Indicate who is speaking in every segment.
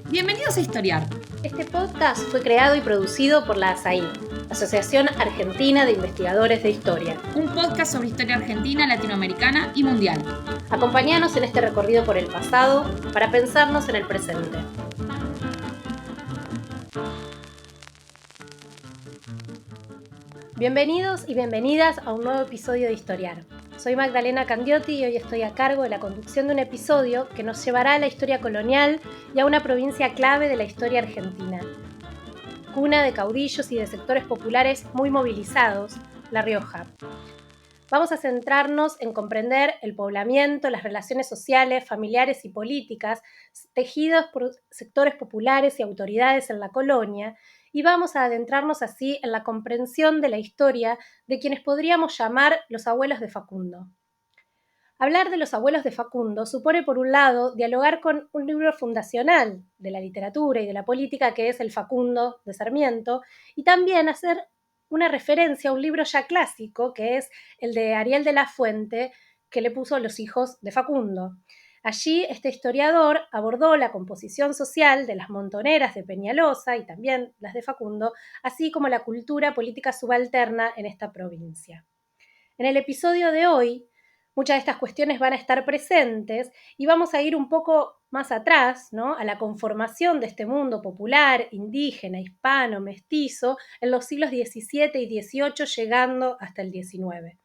Speaker 1: Bienvenidos a Historiar.
Speaker 2: Este podcast fue creado y producido por la ASAI, Asociación Argentina de Investigadores de Historia.
Speaker 1: Un podcast sobre historia argentina, latinoamericana y mundial.
Speaker 2: Acompáñanos en este recorrido por el pasado para pensarnos en el presente. Bienvenidos y bienvenidas a un nuevo episodio de Historiar. Soy Magdalena Candiotti y hoy estoy a cargo de la conducción de un episodio que nos llevará a la historia colonial y a una provincia clave de la historia argentina. Cuna de caudillos y de sectores populares muy movilizados, La Rioja. Vamos a centrarnos en comprender el poblamiento, las relaciones sociales, familiares y políticas tejidas por sectores populares y autoridades en la colonia, y vamos a adentrarnos así en la comprensión de la historia de quienes podríamos llamar los abuelos de Facundo. Hablar de los abuelos de Facundo supone, por un lado, dialogar con un libro fundacional de la literatura y de la política que es el Facundo de Sarmiento, y también hacer una referencia a un libro ya clásico que es el de Ariel de la Fuente, que le puso Los hijos de Facundo. Allí este historiador abordó la composición social de las montoneras de Peñalosa y también las de Facundo, así como la cultura política subalterna en esta provincia. En el episodio de hoy, muchas de estas cuestiones van a estar presentes y vamos a ir un poco más atrás, ¿no?, a la conformación de este mundo popular, indígena, hispano, mestizo, en los siglos XVII y XVIII, llegando hasta el XIX.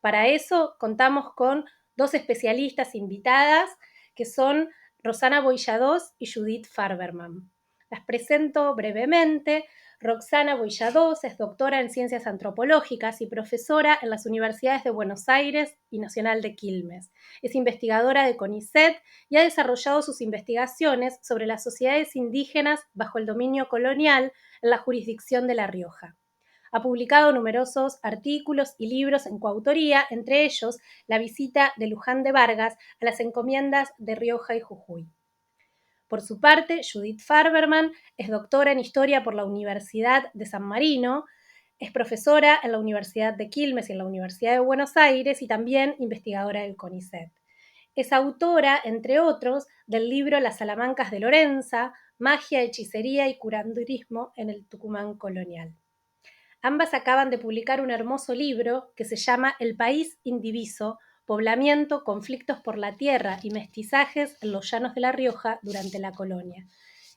Speaker 2: Para eso contamos con dos especialistas invitadas, que son Rosana Boilladós y Judith Farberman. Las presento brevemente. Roxana Boilladós es doctora en Ciencias Antropológicas y profesora en las universidades de Buenos Aires y Nacional de Quilmes. Es investigadora de CONICET y ha desarrollado sus investigaciones sobre las sociedades indígenas bajo el dominio colonial en la jurisdicción de La Rioja. Ha publicado numerosos artículos y libros en coautoría, entre ellos La visita de Luján de Vargas a las encomiendas de Rioja y Jujuy. Por su parte, Judith Farberman es doctora en Historia por la Universidad de San Marino, es profesora en la Universidad de Quilmes y en la Universidad de Buenos Aires y también investigadora del CONICET. Es autora, entre otros, del libro Las Salamancas de Lorenza, Magia, Hechicería y Curanderismo en el Tucumán colonial. Ambas acaban de publicar un hermoso libro que se llama El país indiviso, poblamiento, conflictos por la tierra y mestizajes en los llanos de La Rioja durante la colonia.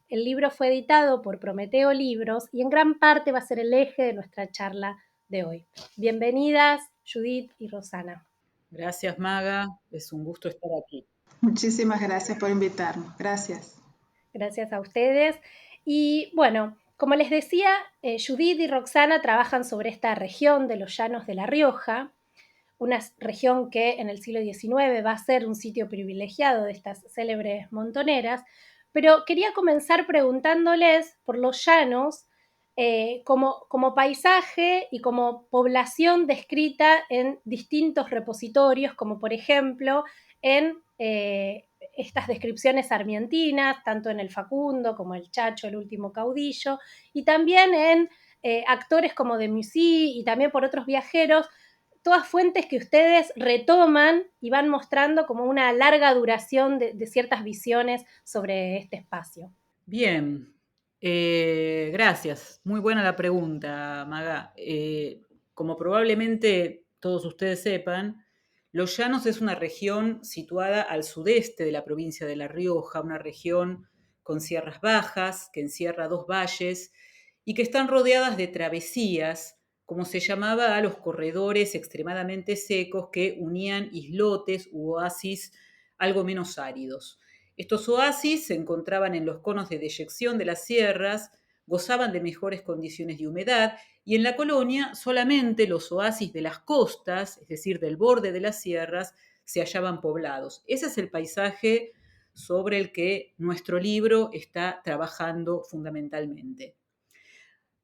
Speaker 2: El libro fue editado por Prometeo Libros y en gran parte va a ser el eje de nuestra charla de hoy. Bienvenidas, Judith y Rosana.
Speaker 3: Gracias, Maga. Es un gusto estar aquí.
Speaker 4: Muchísimas gracias por invitarnos. Gracias.
Speaker 2: Gracias a ustedes. Y bueno, como les decía, Judith y Roxana trabajan sobre esta región de los llanos de La Rioja, una región que en el siglo XIX va a ser un sitio privilegiado de estas célebres montoneras, pero quería comenzar preguntándoles por los llanos como paisaje y como población descrita en distintos repositorios, como por ejemplo en estas descripciones sarmientinas, tanto en el Facundo como el Chacho, el último caudillo, y también en actores como de Debussy y también por otros viajeros, todas fuentes que ustedes retoman y van mostrando como una larga duración de ciertas visiones sobre este espacio.
Speaker 3: Bien, gracias. Muy buena la pregunta, Maga. Como probablemente todos ustedes sepan, Los Llanos es una región situada al sudeste de la provincia de La Rioja, una región con sierras bajas que encierra dos valles y que están rodeadas de travesías, como se llamaba a los corredores extremadamente secos que unían islotes u oasis algo menos áridos. Estos oasis se encontraban en los conos de deyección de las sierras, gozaban de mejores condiciones de humedad y en la colonia solamente los oasis de las costas, es decir, del borde de las sierras, se hallaban poblados. Ese es el paisaje sobre el que nuestro libro está trabajando fundamentalmente.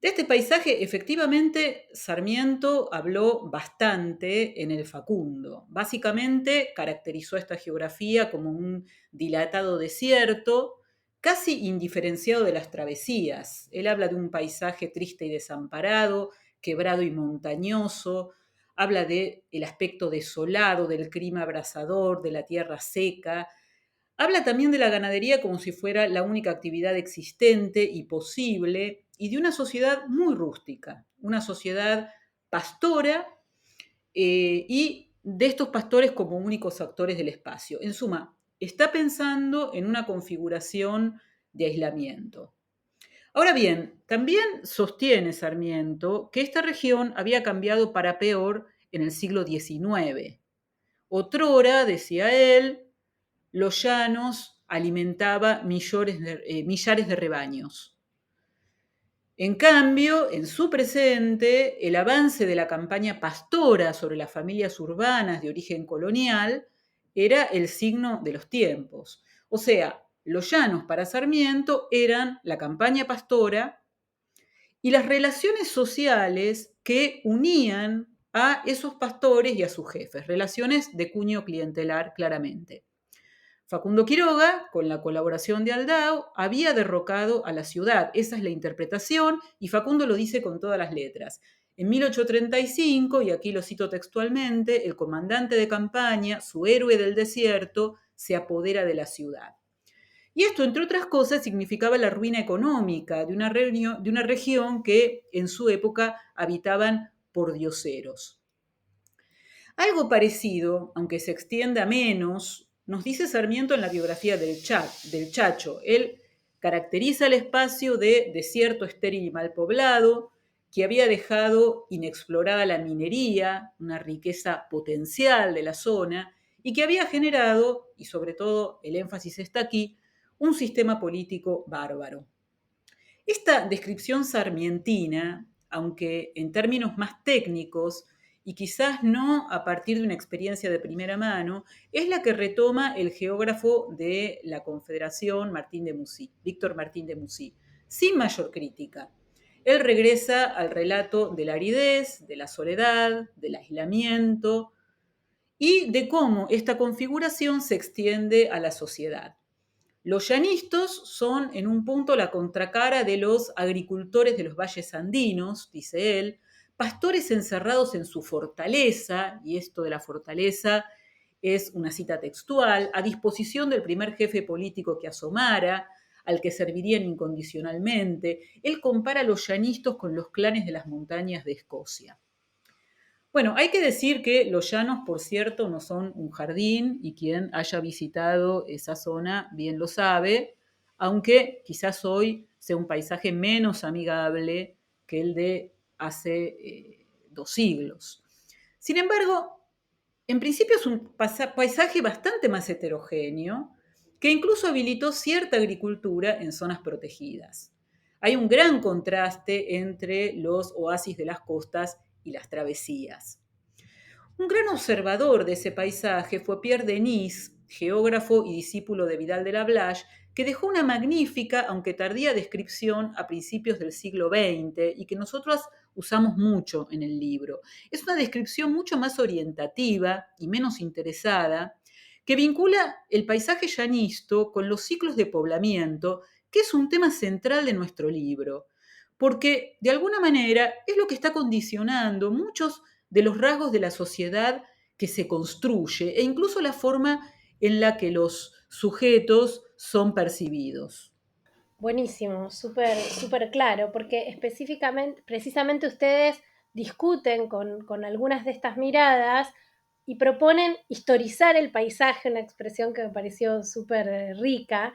Speaker 3: De este paisaje, efectivamente, Sarmiento habló bastante en el Facundo. Básicamente caracterizó esta geografía como un dilatado desierto, casi indiferenciado de las travesías. Él habla de un paisaje triste y desamparado, quebrado y montañoso, habla del aspecto desolado, del clima abrasador, de la tierra seca, Habla también de la ganadería como si fuera la única actividad existente y posible, y de una sociedad muy rústica, una sociedad pastora, y de estos pastores como únicos actores del espacio. En suma, está pensando en una configuración de aislamiento. Ahora bien, también sostiene Sarmiento que esta región había cambiado para peor en el siglo XIX. Otrora, decía él, los llanos alimentaba millares de rebaños. En cambio, en su presente, el avance de la campaña pastora sobre las familias urbanas de origen colonial era el signo de los tiempos. O sea, los llanos para Sarmiento eran la campaña pastora y las relaciones sociales que unían a esos pastores y a sus jefes, relaciones de cuño clientelar claramente. Facundo Quiroga, con la colaboración de Aldao, había derrocado a la ciudad. Esa es la interpretación, y Facundo lo dice con todas las letras. En 1835, y aquí lo cito textualmente, el comandante de campaña, su héroe del desierto, se apodera de la ciudad. Y esto, entre otras cosas, significaba la ruina económica de una región que en su época habitaban pordioseros. Algo parecido, aunque se extienda menos, nos dice Sarmiento en la biografía del Chacho. Él caracteriza el espacio de desierto estéril y mal poblado, que había dejado inexplorada la minería, una riqueza potencial de la zona, y que había generado, y sobre todo el énfasis está aquí, un sistema político bárbaro. Esta descripción sarmientina, aunque en términos más técnicos, y quizás no a partir de una experiencia de primera mano, es la que retoma el geógrafo de la Confederación Víctor Martín de Mussy, sin mayor crítica. Él regresa al relato de la aridez, de la soledad, del aislamiento y de cómo esta configuración se extiende a la sociedad. Los llanistos son en un punto la contracara de los agricultores de los valles andinos, dice él, pastores encerrados en su fortaleza, y esto de la fortaleza es una cita textual, a disposición del primer jefe político que asomara, al que servirían incondicionalmente. Él compara a los llanistas con los clanes de las montañas de Escocia. Bueno, hay que decir que los llanos, por cierto, no son un jardín, y quien haya visitado esa zona bien lo sabe, aunque quizás hoy sea un paisaje menos amigable que el de hace 2 siglos. Sin embargo, en principio es un paisaje bastante más heterogéneo, que incluso habilitó cierta agricultura en zonas protegidas. Hay un gran contraste entre los oasis de las costas y las travesías. Un gran observador de ese paisaje fue Pierre Denis, geógrafo y discípulo de Vidal de la Blache, que dejó una magnífica, aunque tardía descripción a principios del siglo XX y que nosotros usamos mucho en el libro. Es una descripción mucho más orientativa y menos interesada, que vincula el paisaje llanisto con los ciclos de poblamiento, que es un tema central de nuestro libro, porque de alguna manera es lo que está condicionando muchos de los rasgos de la sociedad que se construye e incluso la forma en la que los sujetos son percibidos.
Speaker 2: Buenísimo, súper claro, porque específicamente, precisamente ustedes discuten con algunas de estas miradas y proponen historizar el paisaje, una expresión que me pareció súper rica,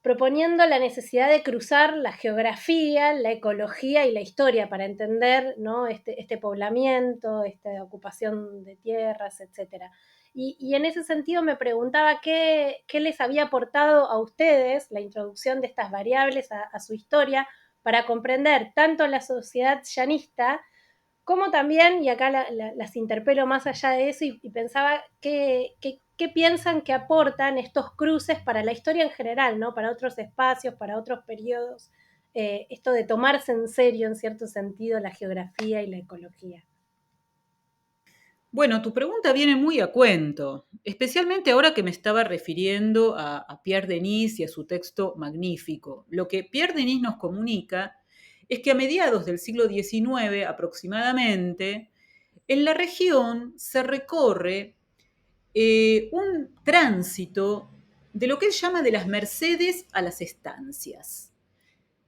Speaker 2: proponiendo la necesidad de cruzar la geografía, la ecología y la historia para entender, ¿no?, este poblamiento, esta ocupación de tierras, etc. Y en ese sentido me preguntaba qué les había aportado a ustedes la introducción de estas variables a su historia para comprender tanto la sociedad llanista como también, y acá las interpelo más allá de eso, y pensaba qué piensan que aportan estos cruces para la historia en general, ¿no?, para otros espacios, para otros periodos, esto de tomarse en serio, en cierto sentido, la geografía y la ecología.
Speaker 3: Bueno, tu pregunta viene muy a cuento, especialmente ahora que me estaba refiriendo a Pierre Denis y a su texto magnífico. Lo que Pierre Denis nos comunica es que a mediados del siglo XIX aproximadamente, en la región se recorre un tránsito de lo que él llama de las mercedes a las estancias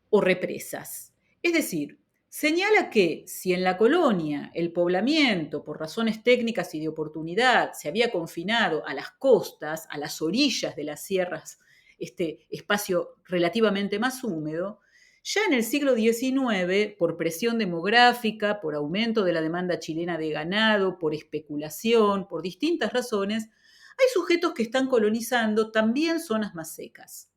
Speaker 3: o represas. Es decir, señala que si en la colonia el poblamiento, por razones técnicas y de oportunidad, se había confinado a las costas, a las orillas de las sierras, este espacio relativamente más húmedo, ya en el siglo XIX, por presión demográfica, por aumento de la demanda chilena de ganado, por especulación, por distintas razones, hay sujetos que están colonizando también zonas más secas.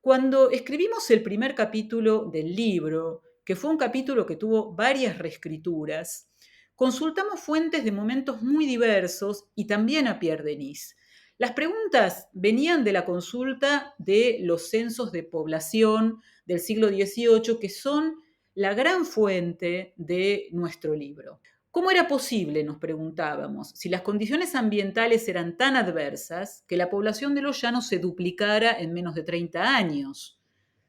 Speaker 3: Cuando escribimos el primer capítulo del libro, que fue un capítulo que tuvo varias reescrituras, consultamos fuentes de momentos muy diversos y también a Pierre Denis. Las preguntas venían de la consulta de los censos de población del siglo XVIII, que son la gran fuente de nuestro libro. ¿Cómo era posible, nos preguntábamos, si las condiciones ambientales eran tan adversas que la población de los llanos se duplicara en menos de 30 años?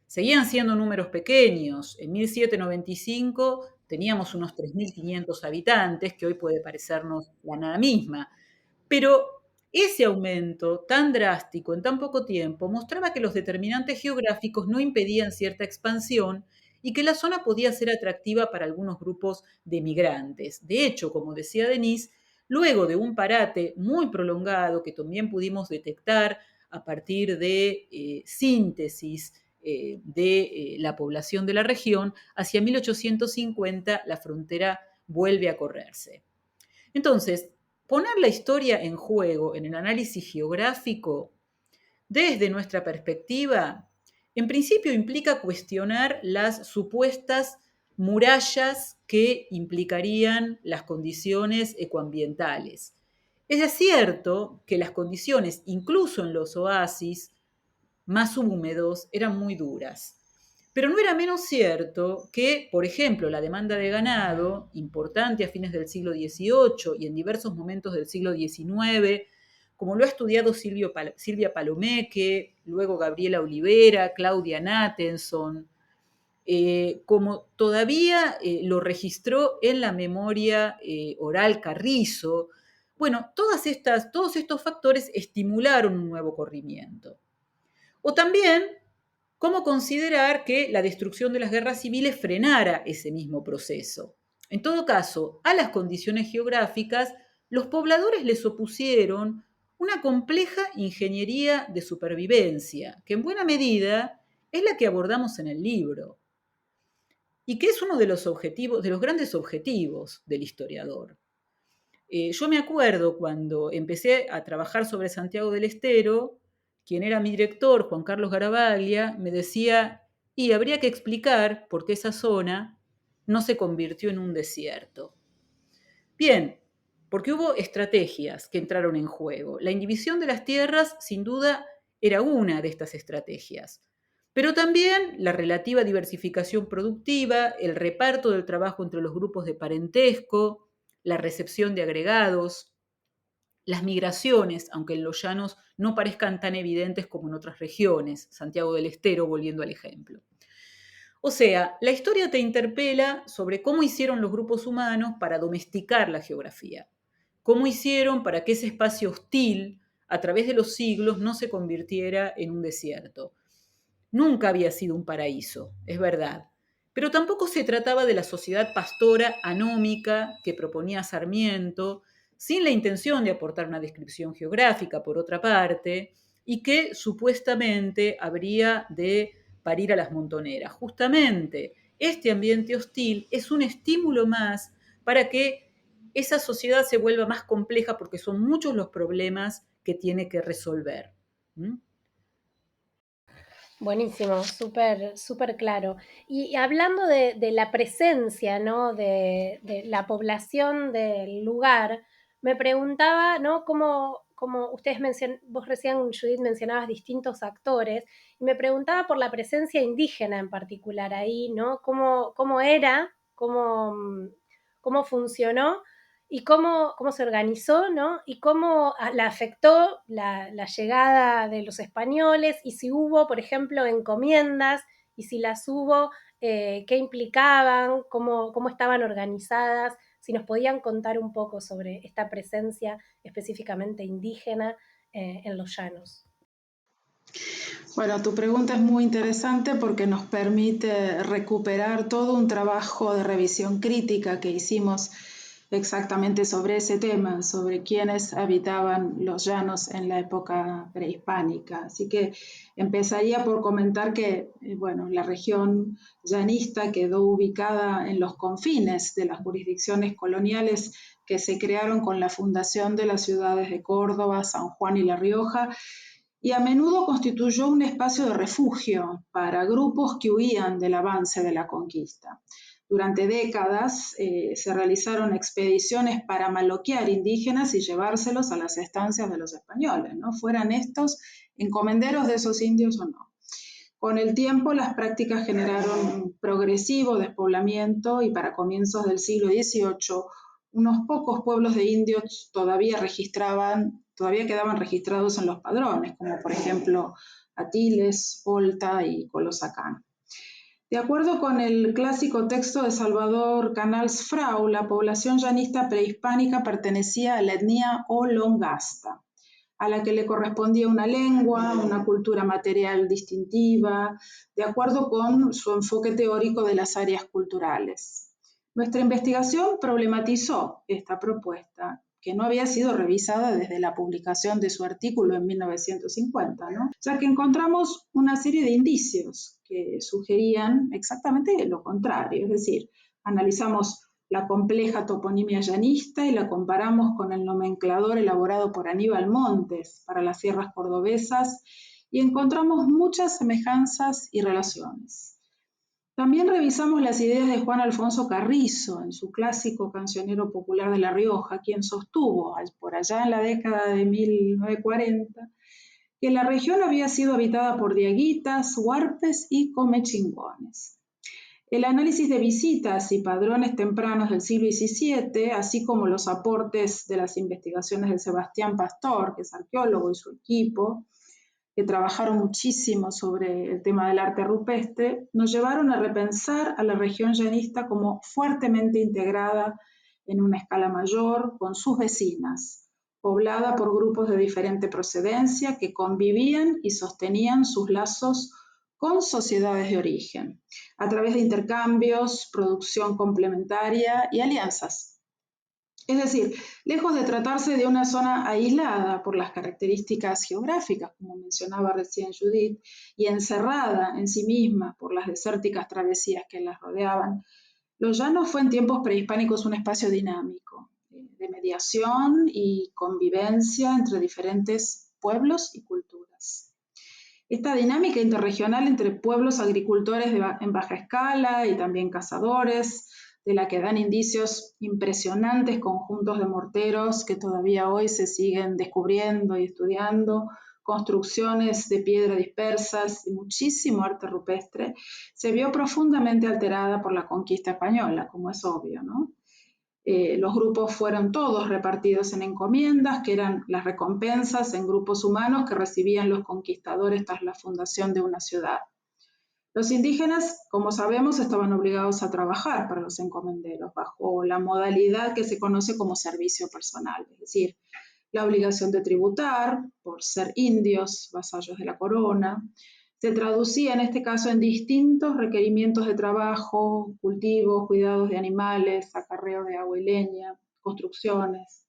Speaker 3: Seguían siendo números pequeños. En 1795 teníamos unos 3.500 habitantes, que hoy puede parecernos la nada misma. Pero ese aumento tan drástico en tan poco tiempo mostraba que los determinantes geográficos no impedían cierta expansión y que la zona podía ser atractiva para algunos grupos de migrantes. De hecho, como decía Denis, luego de un parate muy prolongado que también pudimos detectar a partir de síntesis de la población de la región, hacia 1850 la frontera vuelve a correrse. Entonces, poner la historia en juego en el análisis geográfico, desde nuestra perspectiva, en principio implica cuestionar las supuestas murallas que implicarían las condiciones ecoambientales. Es cierto que las condiciones, incluso en los oasis más húmedos, eran muy duras. Pero no era menos cierto que, por ejemplo, la demanda de ganado, importante a fines del siglo XVIII y en diversos momentos del siglo XIX, como lo ha estudiado Silvia Palomeque, luego Gabriela Olivera, Claudia Nathanson, como todavía lo registró en la memoria oral Carrizo, bueno, todos estos factores estimularon un nuevo corrimiento. O también cómo considerar que la destrucción de las guerras civiles frenara ese mismo proceso. En todo caso, a las condiciones geográficas, los pobladores les opusieron una compleja ingeniería de supervivencia, que en buena medida es la que abordamos en el libro, y que es uno de los objetivos, de los grandes objetivos del historiador. Yo me acuerdo cuando empecé a trabajar sobre Santiago del Estero, quien era mi director, Juan Carlos Garavaglia, me decía, y habría que explicar por qué esa zona no se convirtió en un desierto. Bien, porque hubo estrategias que entraron en juego. La indivisión de las tierras, sin duda, era una de estas estrategias. Pero también la relativa diversificación productiva, el reparto del trabajo entre los grupos de parentesco, la recepción de agregados, las migraciones, aunque en los llanos no parezcan tan evidentes como en otras regiones, Santiago del Estero volviendo al ejemplo. O sea, la historia te interpela sobre cómo hicieron los grupos humanos para domesticar la geografía, cómo hicieron para que ese espacio hostil, a través de los siglos, no se convirtiera en un desierto. Nunca había sido un paraíso, es verdad, pero tampoco se trataba de la sociedad pastora anómica que proponía Sarmiento, sin la intención de aportar una descripción geográfica, por otra parte, y que supuestamente habría de parir a las montoneras. Justamente, este ambiente hostil es un estímulo más para que esa sociedad se vuelva más compleja porque son muchos los problemas que tiene que resolver.
Speaker 2: Buenísimo, súper, súper claro. Y hablando de la presencia, ¿no? de la población del lugar, me preguntaba, ¿no? Como vos recién, Judith, mencionabas distintos actores, y me preguntaba por la presencia indígena en particular ahí, ¿no? ¿Cómo era? ¿Cómo funcionó? Y cómo se organizó, ¿no? Y cómo la afectó la llegada de los españoles, y si hubo, por ejemplo, encomiendas, y si las hubo, qué implicaban, cómo estaban organizadas, si nos podían contar un poco sobre esta presencia específicamente indígena en los llanos.
Speaker 4: Bueno, tu pregunta es muy interesante porque nos permite recuperar todo un trabajo de revisión crítica que hicimos exactamente sobre ese tema, sobre quiénes habitaban los llanos en la época prehispánica. Así que empezaría por comentar que, bueno, la región llanista quedó ubicada en los confines de las jurisdicciones coloniales que se crearon con la fundación de las ciudades de Córdoba, San Juan y La Rioja, y a menudo constituyó un espacio de refugio para grupos que huían del avance de la conquista. Durante décadas se realizaron expediciones para maloquear indígenas y llevárselos a las estancias de los españoles, ¿no? Fueran estos encomenderos de esos indios o no. Con el tiempo, las prácticas generaron un progresivo despoblamiento y para comienzos del siglo XVIII, unos pocos pueblos de indios todavía quedaban registrados en los padrones, como por ejemplo Atiles, Olta y Colosacán. De acuerdo con el clásico texto de Salvador Canals Frau, la población llanista prehispánica pertenecía a la etnia Olongasta, a la que le correspondía una lengua, una cultura material distintiva, de acuerdo con su enfoque teórico de las áreas culturales. Nuestra investigación problematizó esta propuesta, que no había sido revisada desde la publicación de su artículo en 1950, ¿no? Ya que encontramos una serie de indicios que sugerían exactamente lo contrario, es decir, analizamos la compleja toponimia llanista y la comparamos con el nomenclador elaborado por Aníbal Montes para las sierras cordobesas y encontramos muchas semejanzas y relaciones. También revisamos las ideas de Juan Alfonso Carrizo en su clásico Cancionero Popular de La Rioja, quien sostuvo por allá en la década de 1940 que la región había sido habitada por diaguitas, huarpes y comechingones. El análisis de visitas y padrones tempranos del siglo XVII, así como los aportes de las investigaciones de Sebastián Pastor, que es arqueólogo, y su equipo, que trabajaron muchísimo sobre el tema del arte rupestre, nos llevaron a repensar a la región llanista como fuertemente integrada en una escala mayor con sus vecinas, poblada por grupos de diferente procedencia que convivían y sostenían sus lazos con sociedades de origen, a través de intercambios, producción complementaria y alianzas. Es decir, lejos de tratarse de una zona aislada por las características geográficas, como mencionaba recién Judith, y encerrada en sí misma por las desérticas travesías que las rodeaban, los llanos fue en tiempos prehispánicos un espacio dinámico, de mediación y convivencia entre diferentes pueblos y culturas. Esta dinámica interregional entre pueblos agricultores en baja escala y también cazadores, de la que dan indicios impresionantes conjuntos de morteros que todavía hoy se siguen descubriendo y estudiando, construcciones de piedra dispersas y muchísimo arte rupestre, se vio profundamente alterada por la conquista española, como es obvio, ¿no? Los grupos fueron todos repartidos en encomiendas, que eran las recompensas en grupos humanos que recibían los conquistadores tras la fundación de una ciudad. Los indígenas, como sabemos, estaban obligados a trabajar para los encomenderos bajo la modalidad que se conoce como servicio personal, es decir, la obligación de tributar por ser indios, vasallos de la corona. Se traducía en este caso en distintos requerimientos de trabajo, cultivos, cuidados de animales, acarreo de agua y leña, construcciones,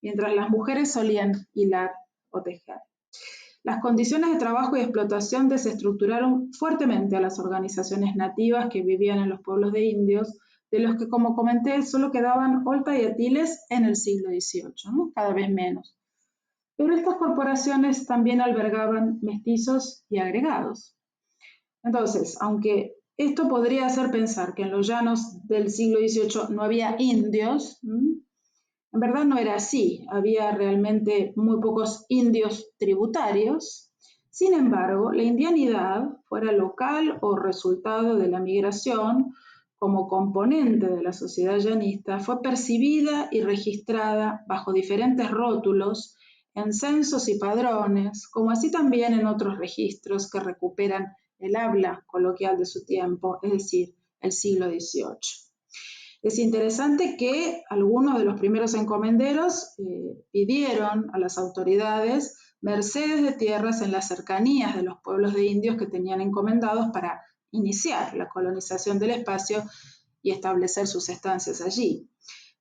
Speaker 4: mientras las mujeres solían hilar o tejer. Las condiciones de trabajo y explotación desestructuraron fuertemente a las organizaciones nativas que vivían en los pueblos de indios, de los que, como comenté, solo quedaban Olta y Atiles en el siglo XVIII, ¿no? Cada vez menos. Pero estas corporaciones también albergaban mestizos y agregados. Entonces, aunque esto podría hacer pensar que en los llanos del siglo XVIII no había indios, en verdad no era así, había realmente muy pocos indios tributarios. Sin embargo, la indianidad, fuera local o resultado de la migración, como componente de la sociedad llanista, fue percibida y registrada bajo diferentes rótulos en censos y padrones, como así también en otros registros que recuperan el habla coloquial de su tiempo, es decir, el siglo XVIII. Es interesante que algunos de los primeros encomenderos pidieron a las autoridades mercedes de tierras en las cercanías de los pueblos de indios que tenían encomendados para iniciar la colonización del espacio y establecer sus estancias allí.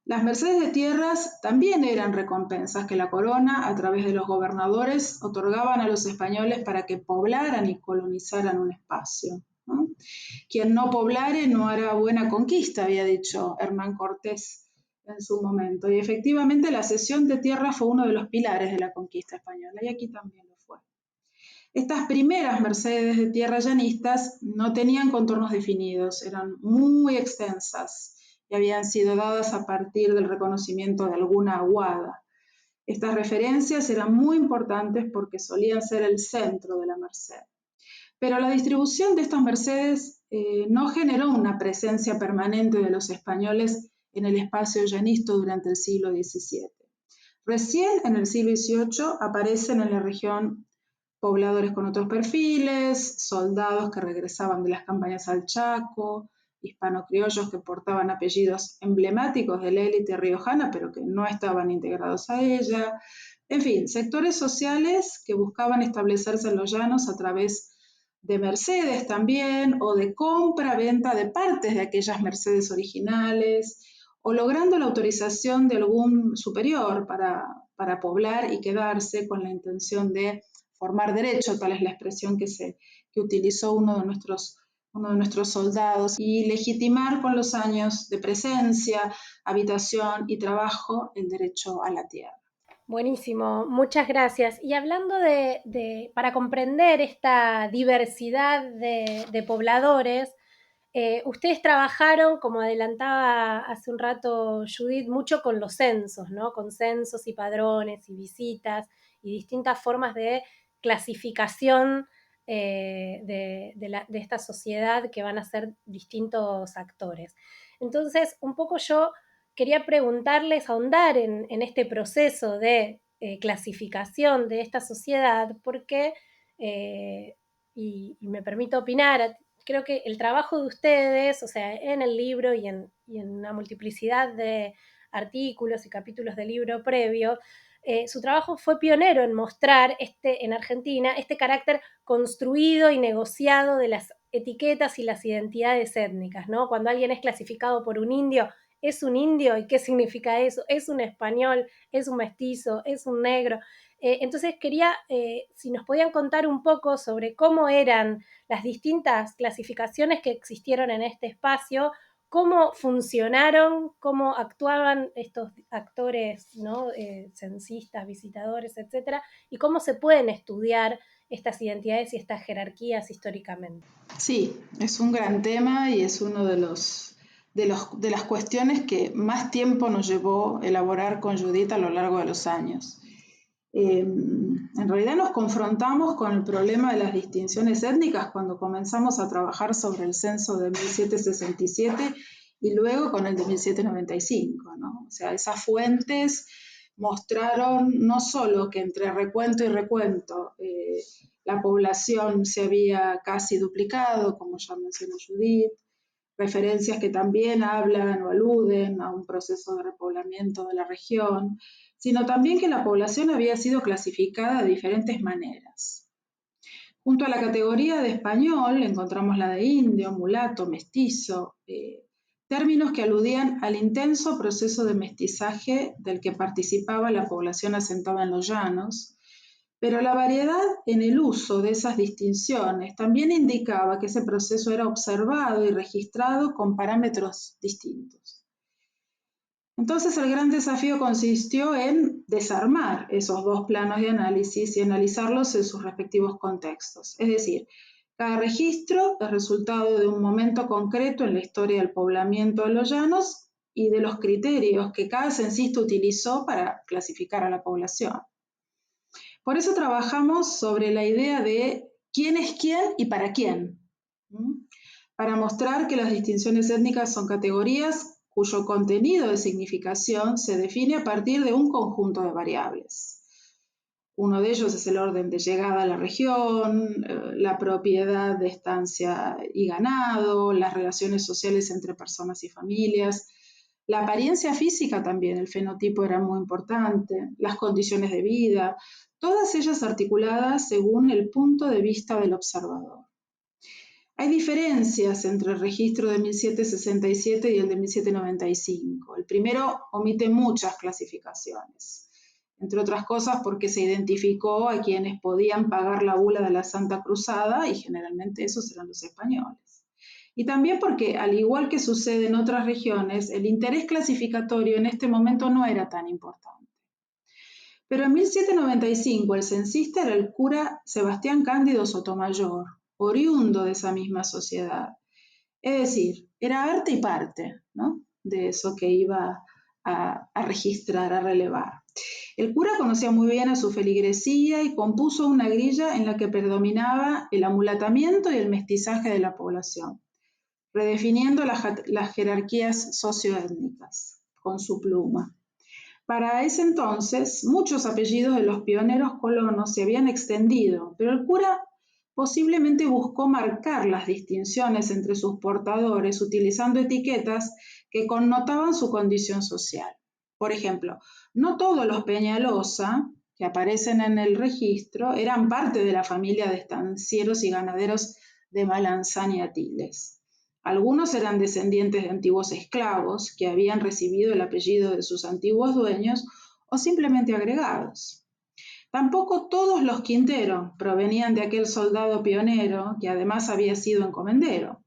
Speaker 4: Las mercedes de tierras también eran recompensas que la corona, a través de los gobernadores, otorgaban a los españoles para que poblaran y colonizaran un espacio, ¿no? Quien no poblare no hará buena conquista, había dicho Hernán Cortés en su momento. Y efectivamente la cesión de tierra fue uno de los pilares de la conquista española, y aquí también lo fue. Estas primeras mercedes de tierra llanistas no tenían contornos definidos, eran muy extensas y habían sido dadas a partir del reconocimiento de alguna aguada. Estas referencias eran muy importantes porque solían ser el centro de la merced. Pero la distribución de estas mercedes no generó una presencia permanente de los españoles en el espacio llanista durante el siglo XVII. Recién en el siglo XVIII aparecen en la región pobladores con otros perfiles, soldados que regresaban de las campañas al Chaco, hispano-criollos que portaban apellidos emblemáticos de la élite riojana, pero que no estaban integrados a ella. En fin, sectores sociales que buscaban establecerse en los llanos a través de mercedes también, o de compra-venta de partes de aquellas mercedes originales, o logrando la autorización de algún superior para poblar y quedarse con la intención de formar derecho, tal es la expresión que utilizó uno de nuestros soldados, y legitimar con los años de presencia, habitación y trabajo el derecho a la tierra.
Speaker 2: Buenísimo, muchas gracias. Y hablando para comprender esta diversidad de pobladores, ustedes trabajaron, como adelantaba hace un rato Judith, mucho con los censos, ¿no? Con censos y padrones y visitas y distintas formas de clasificación de esta sociedad que van a ser distintos actores. Entonces, un poco yo quería preguntarles, ahondar en este proceso de clasificación de esta sociedad, porque, y me permito opinar, creo que el trabajo de ustedes, o sea, en el libro y en una multiplicidad de artículos y capítulos del libro previo, su trabajo fue pionero en mostrar en Argentina este carácter construido y negociado de las etiquetas y las identidades étnicas, ¿no? Cuando alguien es clasificado por un indio, ¿es un indio? ¿Y qué significa eso? ¿Es un español? ¿Es un mestizo? ¿Es un negro? Entonces quería, si nos podían contar un poco sobre cómo eran las distintas clasificaciones que existieron en este espacio, cómo funcionaron, cómo actuaban estos actores, ¿no? Censistas, visitadores, etcétera, y cómo se pueden estudiar estas identidades y estas jerarquías históricamente.
Speaker 4: Sí, es un gran tema y es uno de las cuestiones que más tiempo nos llevó elaborar con Judith a lo largo de los años. En realidad nos confrontamos con el problema de las distinciones étnicas cuando comenzamos a trabajar sobre el censo de 1767 y luego con el de 1795, ¿no? O sea, esas fuentes mostraron no solo que entre recuento y recuento la población se había casi duplicado, como ya mencionó Judith, referencias que también hablan o aluden a un proceso de repoblamiento de la región, sino también que la población había sido clasificada de diferentes maneras. Junto a la categoría de español encontramos la de indio, mulato, mestizo, términos que aludían al intenso proceso de mestizaje del que participaba la población asentada en los llanos, pero la variedad en el uso de esas distinciones también indicaba que ese proceso era observado y registrado con parámetros distintos. Entonces el gran desafío consistió en desarmar esos dos planos de análisis y analizarlos en sus respectivos contextos. Es decir, cada registro es resultado de un momento concreto en la historia del poblamiento de los llanos y de los criterios que cada censista utilizó para clasificar a la población. Por eso trabajamos sobre la idea de quién es quién y para quién, para mostrar que las distinciones étnicas son categorías cuyo contenido de significación se define a partir de un conjunto de variables. Uno de ellos es el orden de llegada a la región, la propiedad de estancia y ganado, las relaciones sociales entre personas y familias, la apariencia física también, el fenotipo era muy importante, las condiciones de vida, todas ellas articuladas según el punto de vista del observador. Hay diferencias entre el registro de 1767 y el de 1795. El primero omite muchas clasificaciones, entre otras cosas porque se identificó a quienes podían pagar la bula de la Santa Cruzada, y generalmente esos eran los españoles. Y también porque, al igual que sucede en otras regiones, el interés clasificatorio en este momento no era tan importante. Pero en 1795 el censista era el cura Sebastián Cándido Sotomayor, oriundo de esa misma sociedad. Es decir, era arte y parte, ¿no?, de eso que iba a registrar, a relevar. El cura conocía muy bien a su feligresía y compuso una grilla en la que predominaba el amulatamiento y el mestizaje de la población, redefiniendo las jerarquías socioétnicas con su pluma. Para ese entonces, muchos apellidos de los pioneros colonos se habían extendido, pero el cura posiblemente buscó marcar las distinciones entre sus portadores utilizando etiquetas que connotaban su condición social. Por ejemplo, no todos los Peñalosa que aparecen en el registro eran parte de la familia de estancieros y ganaderos de Malanzán y Atiles. Algunos eran descendientes de antiguos esclavos que habían recibido el apellido de sus antiguos dueños o simplemente agregados. Tampoco todos los Quintero provenían de aquel soldado pionero que además había sido encomendero.